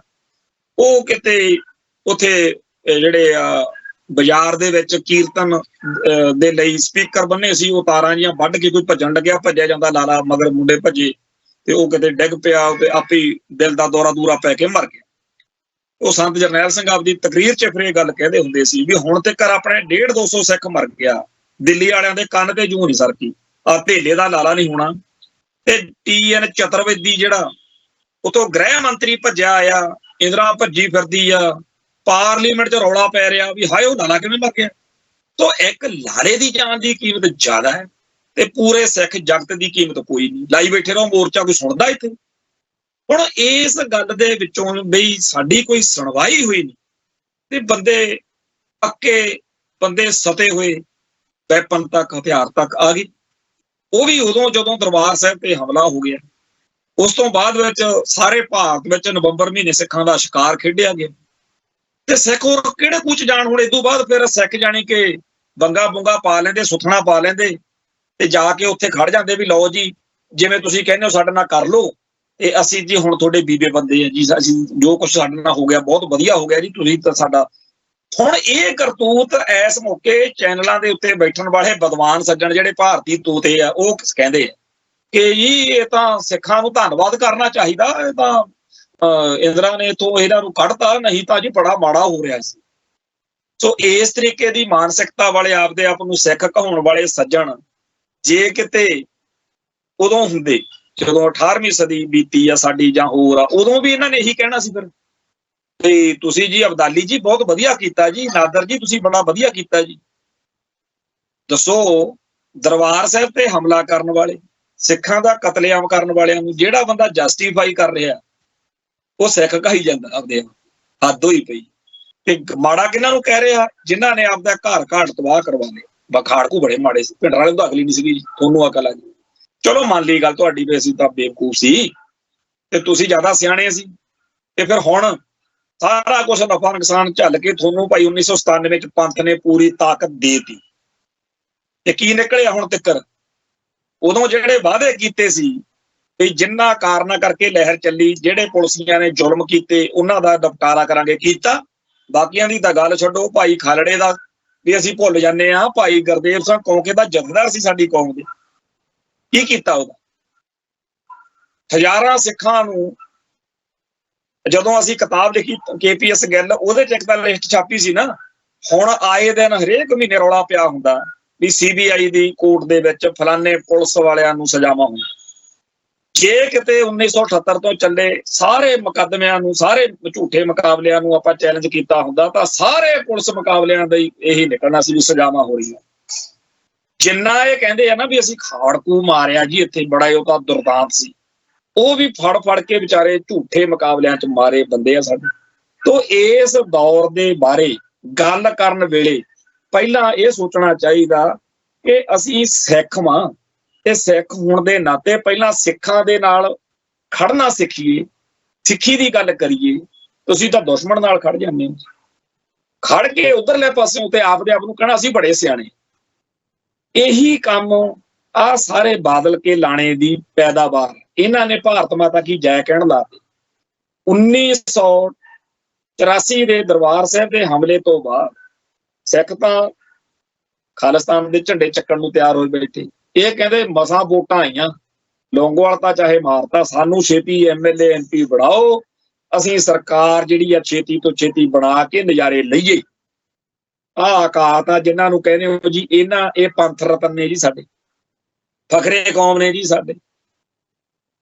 A: ਉਹ ਕਿਤੇ ਉੱਥੇ ਜਿਹੜੇ ਬਾਜ਼ਾਰ ਦੇ ਵਿੱਚ ਕੀਰਤਨ ਦੇ ਲਈ ਸਪੀਕਰ ਬੰਨੇ ਸੀ, ਉਹ ਤਾਰਾਂ ਜੀਆਂ ਵੱਢ ਕੇ ਕੋਈ ਭੱਜਣ ਲੱਗਿਆ, ਭੱਜਿਆ ਜਾਂਦਾ, ਲਾਲਾ ਮਗਰ ਮੁੰਡੇ ਭੱਜੇ ਤੇ ਉਹ ਕਿਤੇ ਡਿੱਗ ਪਿਆ ਤੇ ਆਪੇ ਦਿਲ ਦਾ ਦੌਰਾ ਦੂਰਾ ਪੈ ਕੇ ਮਰ ਗਿਆ। ਉਹ ਸੰਤ ਜਰਨੈਲ ਸਿੰਘ ਆਪਦੀ ਤਕਰੀਰ 'ਚ ਫਿਰ ਇਹ ਗੱਲ ਕਹਿੰਦੇ ਹੁੰਦੇ ਸੀ ਵੀ ਹੁਣ ਤੱਕ ਆਪਣੇ 150-200 ਸਿੱਖ ਮਰ ਗਿਆ, ਦਿੱਲੀ ਵਾਲਿਆਂ ਦੇ ਕੰਨ ਤੇ ਜੂੰ ਨਹੀਂ ਸਰਕੀ, ਆ ਧੇਲੇ ਦਾ ਲਾਲਾ ਨਹੀਂ ਹੋਣਾ। ਤੇ TN ਚਤੁਰਵੇਦੀ ਜਿਹੜਾ ਉਤੋਂ ਗ੍ਰਹਿ ਮੰਤਰੀ ਭੱਜਿਆ ਆਇਆ, ਇੰਦਰਾ ਭੱਜੀ ਫਿਰਦੀ ਆ, ਪਾਰਲੀਮੈਂਟ 'ਚ ਰੌਲਾ ਪੈ ਰਿਹਾ ਵੀ ਹਾਏ ਉਹ ਲਾਲਾ ਕਿਵੇਂ ਮਰ ਗਿਆ। ਤੋ ਇੱਕ ਲਾਲੇ ਦੀ ਜਾਨ ਦੀ ਕੀਮਤ ਜ਼ਿਆਦਾ ਹੈ ਤੇ ਪੂਰੇ ਸਿੱਖ ਜਗਤ ਦੀ ਕੀਮਤ ਕੋਈ ਨਹੀਂ। ਲਾਈ ਬੈਠੇ ਰਹੋ ਮੋਰਚਾ, ਕੋਈ ਸੁਣਦਾ ਇੱਥੇ। ਹੁਣ ਇਸ ਗੱਲ ਦੇ ਵਿੱਚੋਂ ਬਈ ਸਾਡੀ ਕੋਈ ਸੁਣਵਾਈ ਹੋਈ ਨਹੀਂ ਤੇ ਬੰਦੇ ਪੱਕੇ, ਬੰਦੇ ਸਤੇ ਹੋਏ, ਵੈਪਨ ਤੱਕ, ਹਥਿਆਰ ਤੱਕ ਆ ਗਏ। ਉਹ ਵੀ ਉਦੋਂ ਜਦੋਂ ਦਰਬਾਰ ਸਾਹਿਬ ਤੇ ਹਮਲਾ ਹੋ ਗਿਆ। ਉਸ ਤੋਂ ਬਾਅਦ ਵਿੱਚ ਸਾਰੇ ਭਾਰਤ ਵਿੱਚ ਨਵੰਬਰ ਮਹੀਨੇ ਸਿੱਖਾਂ ਦਾ ਸ਼ਿਕਾਰ ਖੇਡਿਆ ਗਿਆ ਤੇ ਸਿੱਖ ਹੋਰ ਕਿਹੜੇ ਕੁਝ ਜਾਣ। ਹੁਣ ਇਦੋਂ ਬਾਅਦ ਫਿਰ ਸਿੱਖ ਜਾਣੀ ਕਿ ਬੰਗਾ ਬੁੰਗਾ ਪਾ ਲੈਂਦੇ, ਸੁਥਣਾ ਪਾ ਲੈਂਦੇ ਤੇ ਜਾ ਕੇ ਉੱਥੇ ਖੜ ਜਾਂਦੇ ਵੀ ਲਓ ਜੀ ਜਿਵੇਂ ਤੁਸੀਂ ਕਹਿੰਦੇ ਹੋ ਸਾਡੇ ਨਾਲ ਕਰ ਲਓ ਤੇ ਅਸੀਂ ਜੀ ਹੁਣ ਤੁਹਾਡੇ ਬੀਬੇ ਬੰਦੇ ਆ ਜੀ, ਅਸੀਂ ਜੋ ਕੁਛ ਸਾਡੇ ਨਾਲ ਹੋ ਗਿਆ ਬਹੁਤ ਵਧੀਆ ਹੋ ਗਿਆ ਜੀ, ਤੁਸੀਂ ਤਾਂ ਸਾਡਾ। ਹੁਣ ਇਹ ਕਰਤੂਤ ਇਸ ਮੌਕੇ ਚੈਨਲਾਂ ਦੇ ਉੱਤੇ ਬੈਠਣ ਵਾਲੇ ਵਿਦਵਾਨ ਸੱਜਣ ਜਿਹੜੇ ਭਾਰਤੀ ਤੋਤੇ ਆ ਉਹ ਕਹਿੰਦੇ ਆ ਕਿ ਜੀ ਇਹ ਤਾਂ ਸਿੱਖਾਂ ਨੂੰ ਧੰਨਵਾਦ ਕਰਨਾ ਚਾਹੀਦਾ, ਇਹ ਤਾਂ ਇੰਦਰਾ ਨੇ ਇੱਥੋਂ ਇਹਨਾਂ ਨੂੰ ਕੱਢਤਾ, ਨਹੀਂ ਤਾਂ ਜੀ ਬੜਾ ਮਾੜਾ ਹੋ ਰਿਹਾ ਸੀ। ਸੋ ਇਸ ਤਰੀਕੇ ਦੀ ਮਾਨਸਿਕਤਾ ਵਾਲੇ ਆਪਦੇ ਆਪ ਨੂੰ ਸਿੱਖ ਕਹਾਉਣ ਵਾਲੇ ਸੱਜਣ ਜੇ ਕਿਤੇ ਉਦੋਂ ਹੁੰਦੇ ਜਦੋਂ 18ਵੀਂ ਸਦੀ ਬੀਤੀ ਆ ਸਾਡੀ ਜਾਂ ਹੋਰ ਆ, ਉਦੋਂ ਵੀ ਇਹਨਾਂ ਨੇ ਇਹੀ ਕਹਿਣਾ ਸੀ ਫਿਰ ਤੇ ਤੁਸੀਂ ਜੀ ਅਬਦਾਲੀ ਜੀ ਬਹੁਤ ਵਧੀਆ ਕੀਤਾ ਜੀ, ਨਾਦਰ ਜੀ ਤੁਸੀਂ ਬੜਾ ਵਧੀਆ ਕੀਤਾ ਜੀ। ਦੱਸੋ ਦਰਬਾਰ ਸਾਹਿਬ ਤੇ ਹਮਲਾ ਕਰਨ ਵਾਲੇ, ਸਿੱਖਾਂ ਦਾ ਕਤਲੇਆਮ ਕਰਨ ਵਾਲਿਆਂ ਨੂੰ ਜਿਹੜਾ ਬੰਦਾ ਜਸਟੀਫਾਈ ਕਰ ਰਿਹਾ ਉਹ ਸਿੱਖ ਕਹੀ ਜਾਂਦਾ ਆਪਦੇ, ਹੱਦ ਹੋਈ ਪਈ। ਤੇ ਮਾੜਾ ਕਿਹਨਾਂ ਨੂੰ ਕਹਿ ਰਿਹਾ, ਜਿਨ੍ਹਾਂ ਨੇ ਆਪਦਾ ਘਰ ਘਾਟ ਤਬਾਹ ਕਰਵਾ ਲਏ। ਬਖਾੜਕੂ ਬੜੇ ਮਾੜੇ ਸੀ, ਭਿੰਡਰਾਂ ਵਾਲੇ ਤਾਂ ਅਕਲ ਹੀ ਨਹੀਂ ਸੀਗੀ ਜੀ, ਤੁਹਾਨੂੰ ਅਕਲ ਆ ਗਈ। ਚਲੋ ਮੰਨ ਲਈ ਗੱਲ ਤੁਹਾਡੀ ਵੀ ਅਸੀਂ ਤਾਂ ਬੇਵਕੂਫ ਸੀ ਤੇ ਤੁਸੀਂ ਜ਼ਿਆਦਾ ਸਿਆਣੇ ਸੀ ਤੇ ਫਿਰ ਹੁਣ ਸਾਰਾ ਕੁਛ ਨਫਾ ਨੁਕਸਾਨ ਝੱਲ ਕੇ ਤੁਹਾਨੂੰ ਭਾਈ 1997 ਚ ਪੰਥ ਨੇ ਪੂਰੀ ਤਾਕਤ ਦੇ ਦਿੱਤੀ ਤੇ ਕੀ ਨਿਕਲਿਆ ਹੁਣ ਤੱਕ? ਉਦੋਂ ਜਿਹੜੇ ਵਾਅਦੇ ਕੀਤੇ ਸੀ ਵੀ ਜਿੰਨਾ ਕਾਰਨਾਂ ਕਰਕੇ ਲਹਿਰ ਚੱਲੀ, ਜਿਹੜੇ ਪੁਲਿਸੀਆਂ ਨੇ ਜ਼ੁਲਮ ਕੀਤੇ ਉਹਨਾਂ ਦਾ ਨਿਪਟਾਰਾ ਕਰਾਂਗੇ, ਕੀਤਾ। ਬਾਕੀਆਂ ਦੀ ਤਾਂ ਗੱਲ ਛੱਡੋ, ਭਾਈ ਖਾਲੜੇ ਦਾ ਵੀ ਅਸੀਂ ਭੁੱਲ ਜਾਂਦੇ ਹਾਂ। ਭਾਈ ਗੁਰਦੇਵ ਸਿੰਘ ਕੌਂਕੇ ਦਾ ਜਥੇਦਾਰ ਸੀ ਸਾਡੀ ਕੌਮ ਦੇ, ਕੀ ਕੀਤਾ ਉਹਦਾ? ਹਜ਼ਾਰਾਂ ਸਿੱਖਾਂ ਨੂੰ ਜਦੋਂ ਅਸੀਂ ਕਿਤਾਬ ਲਿਖੀ KPS ਗਿੱਲ, ਉਹਦੇ ਚ ਇੱਕ ਤਾਂ ਲਿਸਟ ਛਾਪੀ ਸੀ ਨਾ। ਹੁਣ ਆਏ ਦਿਨ ਹਰੇਕ ਮਹੀਨੇ ਰੌਲਾ ਪਿਆ ਹੁੰਦਾ ਵੀ CBI ਦੀ ਕੋਰਟ ਦੇ ਵਿੱਚ ਫਲਾਨੇ ਪੁਲਿਸ ਵਾਲਿਆਂ ਨੂੰ ਸਜ਼ਾਵਾਂ ਹੋਣ। ਜੇ ਕਿਤੇ 1978 ਤੋਂ ਚੱਲੇ ਸਾਰੇ ਮੁਕੱਦਮਿਆਂ ਨੂੰ, ਸਾਰੇ ਝੂਠੇ ਮੁਕਾਬਲਿਆਂ ਨੂੰ ਆਪਾਂ ਚੈਲੰਜ ਕੀਤਾ ਹੁੰਦਾ ਤਾਂ ਸਾਰੇ ਪੁਲਿਸ ਮੁਕਾਬਲਿਆਂ ਦਾ ਇਹੀ ਨਿਕਲਣਾ ਸੀ ਵੀ ਸਜ਼ਾਵਾਂ ਹੋ ਰਹੀਆਂ। ਜਿੰਨਾ ਇਹ ਕਹਿੰਦੇ ਆ ਨਾ ਵੀ ਅਸੀਂ ਖਾੜਕੂ ਮਾਰਿਆ ਜੀ ਇੱਥੇ, ਬੜਾ ਉਹ ਤਾਂ ਦੁਰਦਾਂਤ ਸੀ। ਉਹ ਵੀ ਫੜ ਕੇ ਵਿਚਾਰੇ ਝੂਠੇ ਮੁਕਾਬਲਿਆਂ 'ਚ ਮਾਰੇ ਬੰਦੇ ਆ ਸਾਡੇ। ਤੋਂ ਇਸ ਦੌਰ ਦੇ ਬਾਰੇ ਗੱਲ ਕਰਨ ਵੇਲੇ ਪਹਿਲਾਂ ਇਹ ਸੋਚਣਾ ਚਾਹੀਦਾ ਕਿ ਅਸੀਂ ਸਿੱਖ ਵਾਂ ਤੇ ਸਿੱਖ ਹੋਣ ਦੇ ਨਾਤੇ ਪਹਿਲਾਂ ਸਿੱਖਾਂ ਦੇ ਨਾਲ ਖੜਨਾ ਸਿੱਖੀਏ, ਸਿੱਖੀ ਦੀ ਗੱਲ ਕਰੀਏ। ਤੁਸੀਂ ਤਾਂ ਦੁਸ਼ਮਣ ਨਾਲ ਖੜ ਜਾਂਦੇ ਹੋ, ਖੜ ਕੇ ਉਧਰਲੇ ਪਾਸਿਓਂ ਤੇ ਆਪਦੇ ਆਪ ਨੂੰ ਕਹਿਣਾ ਅਸੀਂ ਬੜੇ ਸਿਆਣੇ। ਇਹੀ ਕੰਮ ਆ ਸਾਰੇ ਬਾਦਲ ਕੇ ਲਾਣੇ ਦੀ ਪੈਦਾਵਾਰ। ਇਹਨਾਂ ਨੇ ਭਾਰਤ ਮਾਤਾ ਕੀ ਜੈ ਕਹਿਣ ਲਾਤੇ। 1984 ਦੇ ਦਰਬਾਰ ਸਾਹਿਬ ਦੇ ਹਮਲੇ ਤੋਂ ਬਾਅਦ ਸਿੱਖ ਤਾਂ ਖਾਲਿਸਤਾਨ ਦੇ ਝੰਡੇ ਚੱਕਣ ਨੂੰ ਤਿਆਰ ਹੋਏ ਬੈਠੇ। ਇਹ ਕਹਿੰਦੇ ਮਸਾਂ ਵੋਟਾਂ ਆਈਆਂ, ਲੌਂਗੋਵਾਲ ਤਾਂ ਚਾਹੇ ਮਾਰਤਾ, ਸਾਨੂੰ ਛੇਤੀ MLA MP ਬਣਾਓ, ਅਸੀਂ ਸਰਕਾਰ ਜਿਹੜੀ ਆ ਛੇਤੀ ਤੋਂ ਛੇਤੀ ਬਣਾ ਕੇ ਨਜ਼ਾਰੇ ਲਈਏ। ਆਹ ਔਕਾਤ ਆ ਜਿਨ੍ਹਾਂ ਨੂੰ ਕਹਿੰਦੇ ਹੋ ਜੀ ਇਹ ਪੰਥ ਰਤਨ ਨੇ ਜੀ, ਸਾਡੇ ਫਖਰੇ ਕੌਮ ਨੇ ਜੀ ਸਾਡੇ।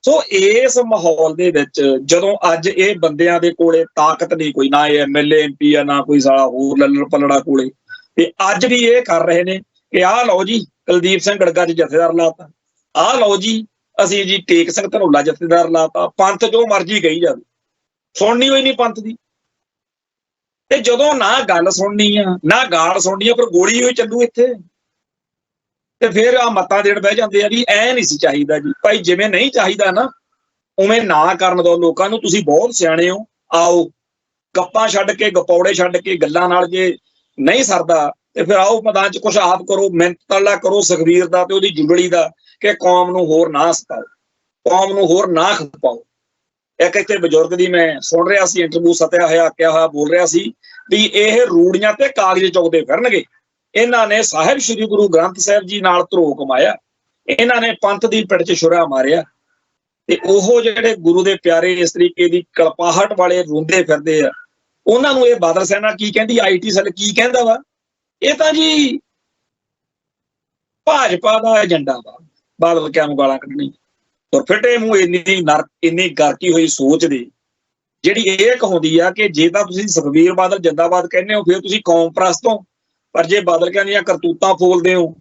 A: ਸੋ ਇਸ ਮਾਹੌਲ ਦੇ ਵਿੱਚ ਜਦੋਂ ਅੱਜ ਇਹ ਬੰਦਿਆਂ ਦੇ ਕੋਲੇ ਤਾਕਤ ਨਹੀਂ ਕੋਈ, ਨਾ ਇਹ MLA MP ਆ, ਨਾ ਕੋਈ ਸਾਲਾ ਹੋਰ ਲੱਲੜ ਪੱਲੜਾ ਕੋਲੇ, ਤੇ ਅੱਜ ਵੀ ਇਹ ਕਰ ਰਹੇ ਨੇ ਕਿ ਆਹ ਲਓ ਜੀ ਕੁਲਦੀਪ ਸਿੰਘ ਗੜਗਾ ਜੀ ਜਥੇਦਾਰ ਲਾਤਾ, ਆਹ ਲਓ ਜੀ ਅਸੀਂ ਜੀ ਟੇਕ ਸਿੰਘ ਧਨੌਲਾ ਜਥੇਦਾਰ ਲਾਤਾ। ਪੰਥ ਜੋ ਮਰਜੀ ਕਹੀ ਜਾਵੇ, ਸੁਣਨੀ ਹੋਈ ਨਹੀਂ ਪੰਥ ਦੀ। ਤੇ ਜਦੋਂ ਨਾ ਗੱਲ ਸੁਣਨੀ ਆ ਨਾ ਗਾਲ ਸੁਣਨੀ ਆ, ਫਿਰ ਗੋਲੀ ਹੋਈ ਚੱਲੂ ਇੱਥੇ। ਤੇ ਫਿਰ ਆ ਮੱਤਾਂ ਦੇਣ ਬਹਿ ਜਾਂਦੇ ਆ ਵੀ ਐ ਨਹੀਂ ਸੀ ਚਾਹੀਦਾ ਜੀ। ਭਾਈ ਜਿਵੇਂ ਨਹੀਂ ਚਾਹੀਦਾ ਨਾ ਉਵੇਂ ਨਾ ਕਰਨ ਦਿਓ ਲੋਕਾਂ ਨੂੰ। ਤੁਸੀਂ ਬਹੁਤ ਸਿਆਣੇ ਹੋ, ਆਓ ਗੱਪਾਂ ਛੱਡ ਕੇ, ਗਪੌੜੇ ਛੱਡ ਕੇ ਗੱਲਾਂ ਨਾਲ ਜੇ ਨਹੀਂ ਸਰਦਾ ਤੇ ਫਿਰ ਆਓ ਮੈਦਾਨ 'ਚ ਕੁਛ ਆਪ ਕਰੋ, ਮਿਹਨਤ ਤਰਲਾ ਕਰੋ ਸੁਖਬੀਰ ਦਾ ਤੇ ਉਹਦੀ ਜੁਗਲੀ ਦਾ, ਕਿ ਕੌਮ ਨੂੰ ਹੋਰ ਨਾ ਸਤਾਓ, ਕੌਮ ਨੂੰ ਹੋਰ ਨਾ ਖਪਾਓ। ਇੱਕ ਇੱਥੇ ਬਜ਼ੁਰਗ ਦੀ ਮੈਂ ਸੁਣ ਰਿਹਾ ਸੀ ਇੰਟਰਵਿਊ, ਸੱਤਿਆ ਹੋਇਆ ਆਕਿਆ ਹੋਇਆ ਬੋਲ ਰਿਹਾ ਸੀ ਵੀ ਇਹ ਰੂੜੀਆਂ ਤੇ ਕਾਗਜ਼ ਚੁੱਕਦੇ ਫਿਰਨਗੇ। ਇਹਨਾਂ ਨੇ ਸਾਹਿਬ ਸ੍ਰੀ ਗੁਰੂ ਗ੍ਰੰਥ ਸਾਹਿਬ ਜੀ ਨਾਲ ਧਰੋਹ ਕਮਾਇਆ, ਇਹਨਾਂ ਨੇ ਪੰਥ ਦੀ ਪਿੱਠ 'ਚ ਛੁਰਾ ਮਾਰਿਆ। ਤੇ ਉਹ ਜਿਹੜੇ ਗੁਰੂ ਦੇ ਪਿਆਰੇ ਇਸ ਤਰੀਕੇ ਦੀ ਕਲਪਾਹਟ ਵਾਲੇ ਰੋਂਦੇ ਫਿਰਦੇ ਆ, ਉਹਨਾਂ ਨੂੰ ਇਹ ਬਾਦਲ ਸੈਨਾ ਕੀ ਕਹਿੰਦੀ, IT ਸੈੱਲ ਕੀ ਕਹਿੰਦਾ ਵਾ, ਇਹ ਤਾਂ ਜੀ ਭਾਜਪਾ ਦਾ ਏਜੰਡਾ ਵਾ ਬਾਦਲ ਕਿਆਂ ਨੂੰ ਗਾਲਾਂ ਕੱਢਣੀ। ਔਰ ਫਿੱਟੇ ਮੂੰਹ ਇੰਨੀ ਗਰਕੀ ਹੋਈ ਸੋਚ ਦੀ ਜਿਹੜੀ ਇਹ ਕਹਾਉਂਦੀ ਆ ਕਿ ਜੇ ਤਾਂ ਤੁਸੀਂ ਸੁਖਬੀਰ ਬਾਦਲ ਜਿੰਦਾਬਾਦ ਕਹਿੰਦੇ ਹੋ ਫਿਰ ਤੁਸੀਂ ਕੌਮ ਪ੍ਰਸਤ ਹੋ, ਪਰ ਜੇ ਬਾਦਲ ਕਿਆਂ ਦੀਆਂ ਕਰਤੂਤਾਂ ਫੋਲਦੇ ਹੋ,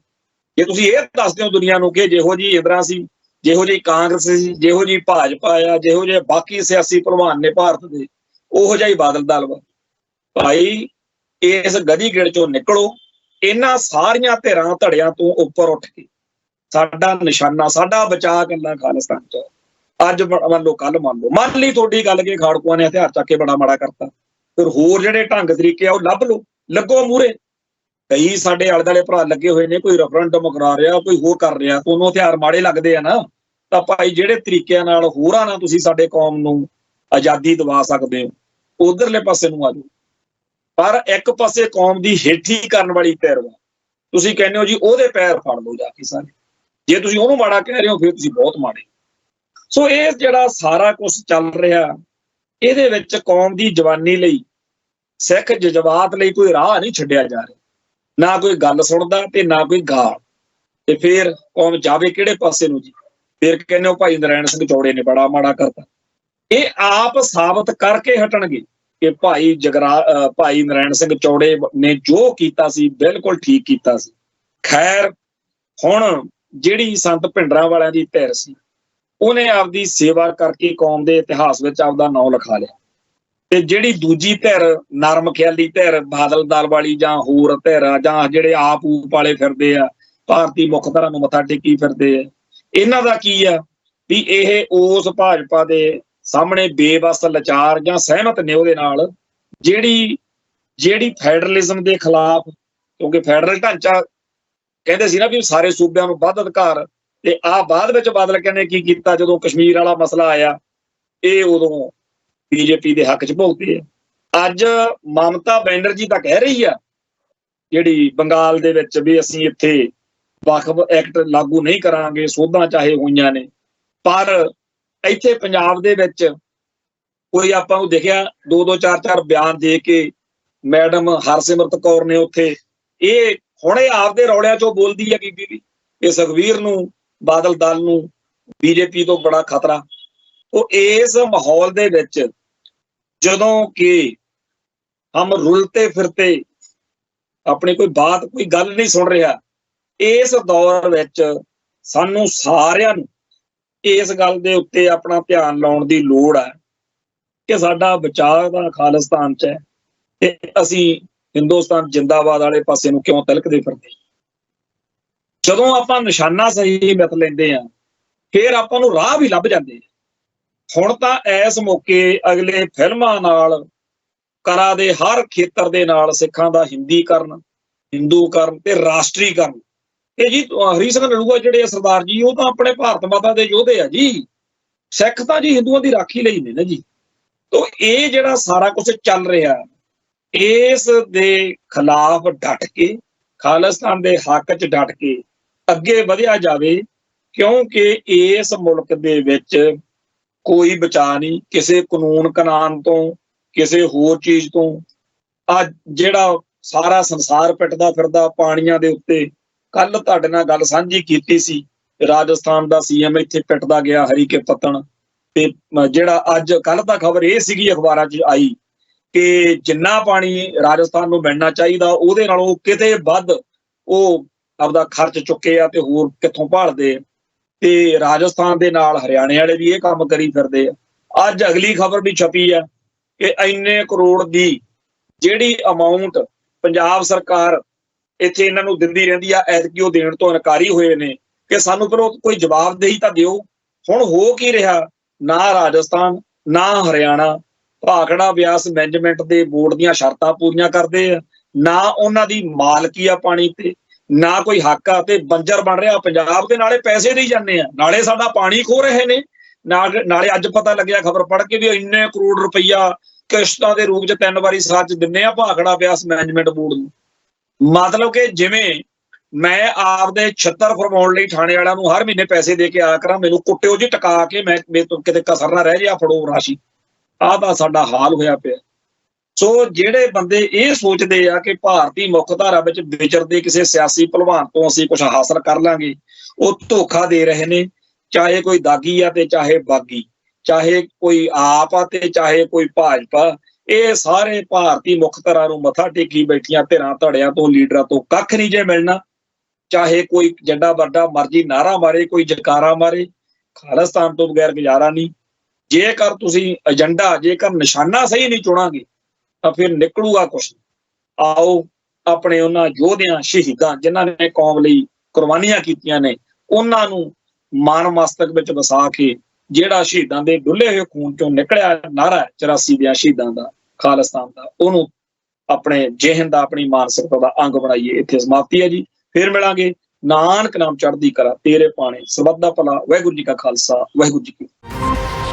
A: ਜੇ ਤੁਸੀਂ ਇਹ ਦੱਸਦੇ ਹੋ ਦੁਨੀਆ ਨੂੰ ਕਿ ਜਿਹੋ ਜਿਹੀ ਇੰਦਰਾ ਸੀ, ਜਿਹੋ ਜਿਹੀ ਕਾਂਗਰਸ ਸੀ, ਜਿਹੋ ਜਿਹੀ ਭਾਜਪਾ ਆ, ਜਿਹੋ ਜਿਹੇ ਬਾਕੀ ਸਿਆਸੀ ਭਲਵਾਨ ਨੇ ਭਾਰਤ ਦੇ, ਉਹੋ ਜਿਹਾ ਹੀ ਬਾਦਲ ਦਲ ਵਾ। ਭਾਈ ਇਸ ਗਦੀ ਗਿੜ ਚੋਂ ਨਿਕਲੋ। ਇਹਨਾਂ ਸਾਰੀਆਂ ਧਿਰਾਂ ਧੜਿਆਂ ਤੋਂ ਉੱਪਰ ਉੱਠ ਕੇ ਸਾਡਾ ਨਿਸ਼ਾਨਾ, ਸਾਡਾ ਬਚਾਅ ਕਰਨਾ ਖਾਲਿਸਤਾਨ 'ਚ। ਅੱਜ ਮੰਨ ਲਓ, ਕੱਲ ਮੰਨ ਲਈ ਤੁਹਾਡੀ ਗੱਲ ਕਿ ਖਾੜਕੂਆਂ ਨੇ ਹਥਿਆਰ ਚੱਕ ਕੇ ਬੜਾ ਮਾੜਾ ਕਰਤਾ, ਫਿਰ ਹੋਰ ਜਿਹੜੇ ਢੰਗ ਤਰੀਕੇ ਆ ਉਹ ਲੱਭ ਲਓ, ਲੱਗੋ ਮੂਹਰੇ। ਕਈ ਸਾਡੇ ਆਲੇ ਦੁਆਲੇ ਭਰਾ ਲੱਗੇ ਹੋਏ ਨੇ, ਕੋਈ ਰੈਫਰੈਂਡਮ ਕਰਾ ਰਿਹਾ, ਕੋਈ ਹੋਰ ਕਰ ਰਿਹਾ, ਤੁਹਾਨੂੰ ਹਥਿਆਰ ਮਾੜੇ ਲੱਗਦੇ ਆ ਨਾ, ਤਾਂ ਭਾਈ ਜਿਹੜੇ ਤਰੀਕਿਆਂ ਨਾਲ ਹੋਰਾਂ ਨਾਲ ਤੁਸੀਂ ਸਾਡੇ ਕੌਮ ਨੂੰ ਆਜ਼ਾਦੀ ਦਿਵਾ ਸਕਦੇ ਹੋ ਉਧਰਲੇ ਪਾਸੇ ਨੂੰ ਆ ਜਾਓ। ਪਰ ਇੱਕ ਪਾਸੇ ਕੌਮ ਦੀ ਹੇਠੀ ਕਰਨ ਵਾਲੀ ਧਿਰ ਵਾ, ਤੁਸੀਂ ਕਹਿੰਦੇ ਹੋ ਜੀ ਉਹਦੇ ਪੈਰ ਫੜ ਲਓ ਜਾ ਕੇ ਸਾਰੇ। ਜੇ ਤੁਸੀਂ ਉਹਨੂੰ ਮਾੜਾ ਕਹਿ ਰਹੇ ਹੋ ਫਿਰ ਤੁਸੀਂ ਬਹੁਤ ਮਾੜੇ। ਸੋ ਇਹ ਜਿਹੜਾ ਸਾਰਾ ਕੁਝ ਚੱਲ ਰਿਹਾ, ਇਹਦੇ ਵਿੱਚ ਕੌਮ ਦੀ ਜਵਾਨੀ ਲਈ, ਸਿੱਖ ਜਜ਼ਬਾਤ ਲਈ ਕੋਈ ਰਾਹ ਨਹੀਂ ਛੱਡਿਆ ਜਾ ਰਿਹਾ। ਨਾ ਕੋਈ ਗੱਲ ਸੁਣਦਾ ਤੇ ਨਾ ਕੋਈ ਗਾਲ। ਤੇ ਫਿਰ ਕੌਮ ਜਾਵੇ ਕਿਹੜੇ ਪਾਸੇ ਨੂੰ ਜੀ? ਫਿਰ ਕਹਿੰਦੇ ਹੋ ਭਾਈ ਨਰੈਣ ਸਿੰਘ ਚੌੜੇ ਨੇ ਬੜਾ ਮਾੜਾ ਕਰਤਾ। ਇਹ ਆਪ ਸਾਬਤ ਕਰਕੇ ਹਟਣਗੇ ਕਿ ਭਾਈ ਨਰੈਣ ਸਿੰਘ ਚੌੜੇ ਨੇ ਜੋ ਕੀਤਾ ਸੀ ਬਿਲਕੁਲ ਠੀਕ ਕੀਤਾ ਸੀ। ਖੈਰ, ਹੁਣ ਜਿਹੜੀ ਸੰਤ ਭਿੰਡਰਾਂ ਵਾਲਿਆਂ ਦੀ ਧਿਰ ਸੀ, ਉਹਨੇ ਆਪਦੀ ਸੇਵਾ ਕਰਕੇ ਕੌਮ ਦੇ ਇਤਿਹਾਸ ਵਿੱਚ ਆਪਦਾ ਨਾਂ ਲਿਖਾ ਲਿਆ। ਤੇ ਜਿਹੜੀ ਦੂਜੀ ਧਿਰ, ਨਰਮ ਖਿਆਲੀ ਧਿਰ, ਬਾਦਲ ਦਲ ਵਾਲੀ ਜਾਂ ਹੋਰ ਧਿਰ ਜਾਂ ਜਿਹੜੇ ਆਪ ਊਪ ਵਾਲੇ ਫਿਰਦੇ ਆ, ਭਾਰਤੀ ਮੁੱਖ ਧਾਰਾ ਨੂੰ ਮੱਥਾ ਟੇਕੀ ਫਿਰਦੇ ਆ, ਇਹਨਾਂ ਦਾ ਕੀ ਆ ਵੀ ਇਹ ਉਸ ਭਾਜਪਾ ਦੇ ਸਾਹਮਣੇ ਬੇਬਸ, ਲਾਚਾਰ ਜਾਂ ਸਹਿਮਤ ਨੇ ਉਹਦੇ ਨਾਲ, ਜਿਹੜੀ ਫੈਡਰਲਿਜ਼ਮ ਦੇ ਖਿਲਾਫ, ਕਿਉਂਕਿ ਫੈਡਰਲ ਢਾਂਚਾ ਕਹਿੰਦੇ ਸੀ ਨਾ ਵੀ ਸਾਰੇ ਸੂਬਿਆਂ ਨੂੰ ਵੱਧ ਅਧਿਕਾਰ, ਤੇ ਆ ਬਾਅਦ ਵਿੱਚ ਬਾਦਲ ਕਹਿੰਦੇ ਕੀ ਕੀਤਾ ਜਦੋਂ ਕਸ਼ਮੀਰ ਵਾਲਾ ਮਸਲਾ ਆਇਆ, ਇਹ ਉਦੋਂ ਬੀਜੇਪੀ ਦੇ ਹੱਕ 'ਚ ਭੁਗਤੇ ਆ। ਅੱਜ ਮਮਤਾ ਬੈਨਰਜੀ ਤਾਂ ਕਹਿ ਰਹੀ ਆ ਜਿਹੜੀ ਬੰਗਾਲ ਦੇ ਵਿੱਚ ਵੀ ਅਸੀਂ ਇੱਥੇ ਵਕਫ ਐਕਟ ਲਾਗੂ ਨਹੀਂ ਕਰਾਂਗੇ, ਸੋਧਾਂ ਚਾਹੇ ਹੋਈਆਂ ਨੇ, ਪਰ ਇੱਥੇ ਪੰਜਾਬ ਦੇ ਵਿੱਚ ਕੋਈ ਆਪਾਂ ਨੂੰ ਦਿਖਿਆ 2-2 4-4 ਬਿਆਨ ਦੇ ਕੇ ਮੈਡਮ ਹਰਸਿਮਰਤ ਕੌਰ ਨੇ ਉੱਥੇ ਇਹ ਹੁਣੇ ਆਪਦੇ ਰੌਲਿਆਂ ਚੋਂ ਬੋਲਦੀ ਹੈ ਬੀਬੀ ਵੀ, ਇਹ ਸੁਖਬੀਰ ਨੂੰ ਬਾਦਲ ਦਲ ਨੂੰ ਬੀਜੇਪੀ ਤੋਂ ਬੜਾ ਖਤਰਾ। ਉਹ ਇਸ ਮਾਹੌਲ ਦੇ ਵਿੱਚ ਜਦੋਂ ਕਿ ਹਮ ਰੁਲਤੇ ਫਿਰਤੇ ਆਪਣੀ ਕੋਈ ਬਾਤ ਕੋਈ ਗੱਲ ਨਹੀਂ ਸੁਣ ਰਿਹਾ, ਇਸ ਦੌਰ ਵਿੱਚ ਸਾਨੂੰ ਸਾਰਿਆਂ ਨੂੰ ਇਸ ਗੱਲ ਦੇ ਉੱਤੇ ਆਪਣਾ ਧਿਆਨ ਲਾਉਣ ਦੀ ਲੋੜ ਹੈ ਕਿ ਸਾਡਾ ਬਚਾਅ ਦਾ ਖਾਲਿਸਤਾਨ 'ਚ ਹੈ ਤੇ ਅਸੀਂ ਹਿੰਦੁਸਤਾਨ ਜਿੰਦਾਬਾਦ ਵਾਲੇ ਪਾਸੇ ਨੂੰ ਕਿਉਂ ਤਿਲਕਦੇ ਫਿਰਦੇ। ਜਦੋਂ ਆਪਾਂ ਨਿਸ਼ਾਨਾ ਸਹੀ ਮਿਤ ਲੈਂਦੇ ਆ ਫਿਰ ਆਪਾਂ ਨੂੰ ਰਾਹ ਵੀ ਲੱਭ ਜਾਂਦੇ ਆ। ਹੁਣ ਤਾਂ ਇਸ ਮੌਕੇ ਅਗਲੇ ਫਿਲਮਾਂ ਨਾਲ ਕਰਾ ਦੇ ਹਰ ਖੇਤਰ ਦੇ ਨਾਲ ਸਿੱਖਾਂ ਦਾ ਹਿੰਦੀਕਰਨ, ਹਿੰਦੂਕਰਨ ਤੇ ਰਾਸ਼ਟਰੀਕਰਨ। ਇਹ ਜੀ ਹਰੀ ਸਿੰਘ ਨਲੂਆ ਜਿਹੜੇ ਸਰਦਾਰ ਜੀ ਉਹ ਤਾਂ ਆਪਣੇ ਭਾਰਤ ਮਾਤਾ ਦੇ ਯੋਧੇ ਆ ਜੀ, ਸਿੱਖ ਤਾਂ ਜੀ ਹਿੰਦੂਆਂ ਦੀ ਰਾਖੀ ਲਈ ਨੇ ਨਾ ਜੀ। ਤੋ ਇਹ ਜਿਹੜਾ ਸਾਰਾ ਕੁਝ ਚੱਲ ਰਿਹਾ ਇਸ ਦੇ ਖਿਲਾਫ ਡਟ ਕੇ ਖਾਲਿਸਤਾਨ ਦੇ ਹੱਕ 'ਚ ਡਟ ਕੇ ਅੱਗੇ ਵਧਿਆ ਜਾਵੇ, ਕਿਉਂਕਿ ਇਸ ਮੁਲਕ ਦੇ ਵਿੱਚ ਕੋਈ ਬਚਾ ਨਹੀਂ ਕਿਸੇ ਕਾਨੂੰਨ ਕਾਨੂੰਨ ਤੋਂ, ਕਿਸੇ ਹੋਰ ਚੀਜ਼ ਤੋਂ। ਅੱਜ ਜਿਹੜਾ ਸਾਰਾ ਸੰਸਾਰ ਪਿੱਟਦਾ ਫਿਰਦਾ ਪਾਣੀਆਂ ਦੇ ਉੱਤੇ, ਕੱਲ ਤੁਹਾਡੇ ਨਾਲ ਗੱਲ ਸਾਂਝੀ ਕੀਤੀ ਸੀ, ਰਾਜਸਥਾਨ ਦਾ ਸੀਐਮ ਇੱਥੇ ਪਿੱਟਦਾ ਗਿਆ ਹਰੀਕੇ ਪੱਤਣ, ਤੇ ਜਿਹੜਾ ਅੱਜ ਕੱਲ ਤਾਂ ਖਬਰ ਇਹ ਸੀਗੀ ਅਖਬਾਰਾਂ 'ਚ ਆਈ ਕਿ ਜਿੰਨਾ ਪਾਣੀ ਰਾਜਸਥਾਨ ਨੂੰ ਮਿਲਣਾ ਚਾਹੀਦਾ ਉਹਦੇ ਨਾਲੋਂ ਕਿਤੇ ਵੱਧ ਉਹ ਆਪਦਾ ਖਰਚ ਚੁੱਕੇ ਆ ਤੇ ਹੋਰ ਕਿੱਥੋਂ ਭਾਲਦੇ। ਤੇ ਰਾਜਸਥਾਨ ਦੇ ਨਾਲ ਹਰਿਆਣੇ ਵਾਲੇ ਵੀ ਇਹ ਕੰਮ ਕਰੀ ਫਿਰਦੇ ਆ। ਅੱਜ ਅਗਲੀ ਖਬਰ ਵੀ ਛਪੀ ਆ ਕਿ ਇੰਨੇ ਕਰੋੜ ਦੀ ਜਿਹੜੀ ਅਮਾਉਂਟ ਪੰਜਾਬ ਸਰਕਾਰ ਇੱਥੇ ਇਹਨਾਂ ਨੂੰ ਦਿੰਦੀ ਰਹਿੰਦੀ ਆ, ਐਤਕੀ ਉਹ ਦੇਣ ਤੋਂ ਇਨਕਾਰੀ ਹੋਏ ਨੇ ਕਿ ਸਾਨੂੰ ਫਿਰ ਉਹ ਕੋਈ ਜਵਾਬਦੇਹੀ ਤਾਂ ਦਿਓ। ਹੁਣ ਹੋ ਕੀ ਰਿਹਾ, ਨਾ ਰਾਜਸਥਾਨ ਨਾ ਹਰਿਆਣਾ ਭਾਖੜਾ ਬਿਆਸ ਮੈਨੇਜਮੈਂਟ ਦੇ ਬੋਰਡ ਦੀਆਂ ਸ਼ਰਤਾਂ ਪੂਰੀਆਂ ਕਰਦੇ ਆ, ਨਾ ਉਹਨਾਂ ਦੀ ਮਾਲਕੀ ਆ ਪਾਣੀ ਤੇ, ਨਾ ਕੋਈ ਹੱਕ ਆ, ਤੇ ਬੰਜਰ ਬਣ ਰਿਹਾ ਪੰਜਾਬ ਦੇ। ਨਾਲੇ ਪੈਸੇ ਦੇਈ ਜਾਂਦੇ ਆ, ਨਾਲੇ ਸਾਡਾ ਪਾਣੀ ਖੋ ਰਹੇ ਨੇ, ਨਾਲੇ ਅੱਜ ਪਤਾ ਲੱਗਿਆ ਖਬਰ ਪੜ੍ਹ ਕੇ ਵੀ ਇੰਨੇ ਕਰੋੜ ਰੁਪਈਆ ਕਿਸ਼ਤਾਂ ਦੇ ਰੂਪ 'ਚ 3 ਵਾਰੀ ਸਾਲ 'ਚ ਦਿੰਦੇ ਆ ਭਾਖੜਾ ਬਿਆਸ ਮੈਨੇਜਮੈਂਟ ਬੋਰਡ ਨੂੰ। ਮਤਲਬ ਕਿ ਜਿਵੇਂ ਮੈਂ ਆਪਦੇ ਛੱਤਰ ਫਰਮਾਉਣ ਲਈ ਥਾਣੇ ਵਾਲਿਆਂ ਨੂੰ ਹਰ ਮਹੀਨੇ ਪੈਸੇ ਦੇ ਕੇ ਆਇਆ ਕਰਾਂ, ਮੈਨੂੰ ਕੁੱਟਿਓ ਜੀ ਟਕਾ ਕੇ, ਮੈਂ ਮੇਰੇ ਤੋਂ ਕਿਤੇ ਕਸਰ ਨਾ ਰਹਿ ਜਾ, ਫੜੋ ਰਾਸ਼ੀ। ਆਹ ਤਾਂ ਸਾਡਾ ਹਾਲ ਹੋਇਆ ਪਿਆ। ਸੋ ਜਿਹੜੇ ਬੰਦੇ ਇਹ ਸੋਚਦੇ ਆ ਕਿ ਭਾਰਤੀ ਮੁੱਖ ਧਾਰਾ ਵਿੱਚ ਵਿਚਰਦੇ ਕਿਸੇ ਸਿਆਸੀ ਭਲਵਾਨ ਤੋਂ ਅਸੀਂ ਕੁਝ ਹਾਸਲ ਕਰ ਲਾਂਗੇ, ਉਹ ਧੋਖਾ ਦੇ ਰਹੇ ਨੇ। ਚਾਹੇ ਕੋਈ ਦਾਗੀ ਆ ਤੇ ਚਾਹੇ ਬਾਗੀ, ਚਾਹੇ ਕੋਈ ਆਪ ਆ ਤੇ ਚਾਹੇ ਕੋਈ ਭਾਜਪਾ, ਇਹ ਸਾਰੇ ਭਾਰਤੀ ਮੁੱਖ ਧਾਰਾ ਨੂੰ ਮੱਥਾ ਟੇਕੀ ਬੈਠੀਆਂ ਧਿਰਾਂ ਧੜਿਆਂ ਤੋਂ, ਲੀਡਰਾਂ ਤੋਂ ਕੱਖ ਨਹੀਂ ਜੇ ਮਿਲਣਾ। ਚਾਹੇ ਕੋਈ ਜੱਡਾ ਵੱਡਾ ਮਰਜ਼ੀ ਨਾਰਾ ਮਾਰੇ, ਕੋਈ ਜਕਾਰਾ ਮਾਰੇ, ਖਾਲਿਸਤਾਨ ਤੋਂ ਬਗੈਰ ਗੁਜ਼ਾਰਾ ਨਹੀਂ। ਜੇਕਰ ਤੁਸੀਂ ਏਜੰਡਾ, ਜੇਕਰ ਨਿਸ਼ਾਨਾ ਸਹੀ ਨਹੀਂ ਚੁਣਾਂਗੇ ਤਾਂ ਫਿਰ ਨਿਕਲੂਗਾ ਕੁਛ। ਆਓ ਆਪਣੇ ਉਹਨਾਂ ਯੋਧਿਆਂ ਸ਼ਹੀਦਾਂ ਜਿਨ੍ਹਾਂ ਨੇ ਕੌਮ ਲਈ ਕੁਰਬਾਨੀਆਂ ਕੀਤੀਆਂ ਨੇ, ਉਹਨਾਂ ਨੂੰ ਮਨ ਮਸਤਕ ਵਿੱਚ ਵਸਾ ਕੇ ਜਿਹੜਾ ਸ਼ਹੀਦਾਂ ਦੇ ਡੁੱਲੇ ਹੋਏ ਖੂਨ ਚੋਂ ਨਿਕਲਿਆ ਨਾਰਾ 84 ਦੀਆਂ ਸ਼ਹੀਦਾਂ ਦਾ, ਖਾਲਿਸਤਾਨ ਦਾ, ਉਹਨੂੰ ਆਪਣੇ ਜਿਹਨ ਦਾ, ਆਪਣੀ ਮਾਨਸਿਕਤਾ ਦਾ ਅੰਗ ਬਣਾਈਏ। ਇੱਥੇ ਸਮਾਪਤੀ ਹੈ ਜੀ, ਫਿਰ ਮਿਲਾਂਗੇ। ਨਾਨਕ ਨਾਮ ਚੜ੍ਹਦੀ ਕਲਾ ਤੇਰੇ ਪਾਣੇ, ਸਰਬੱਤ ਦਾ ਭਲਾ। ਵਾਹਿਗੁਰੂ ਜੀ ਕਾ ਖਾਲਸਾ, ਵਾਹਿਗੁਰੂ ਜੀ ਕੀ ਫਤਿਹ।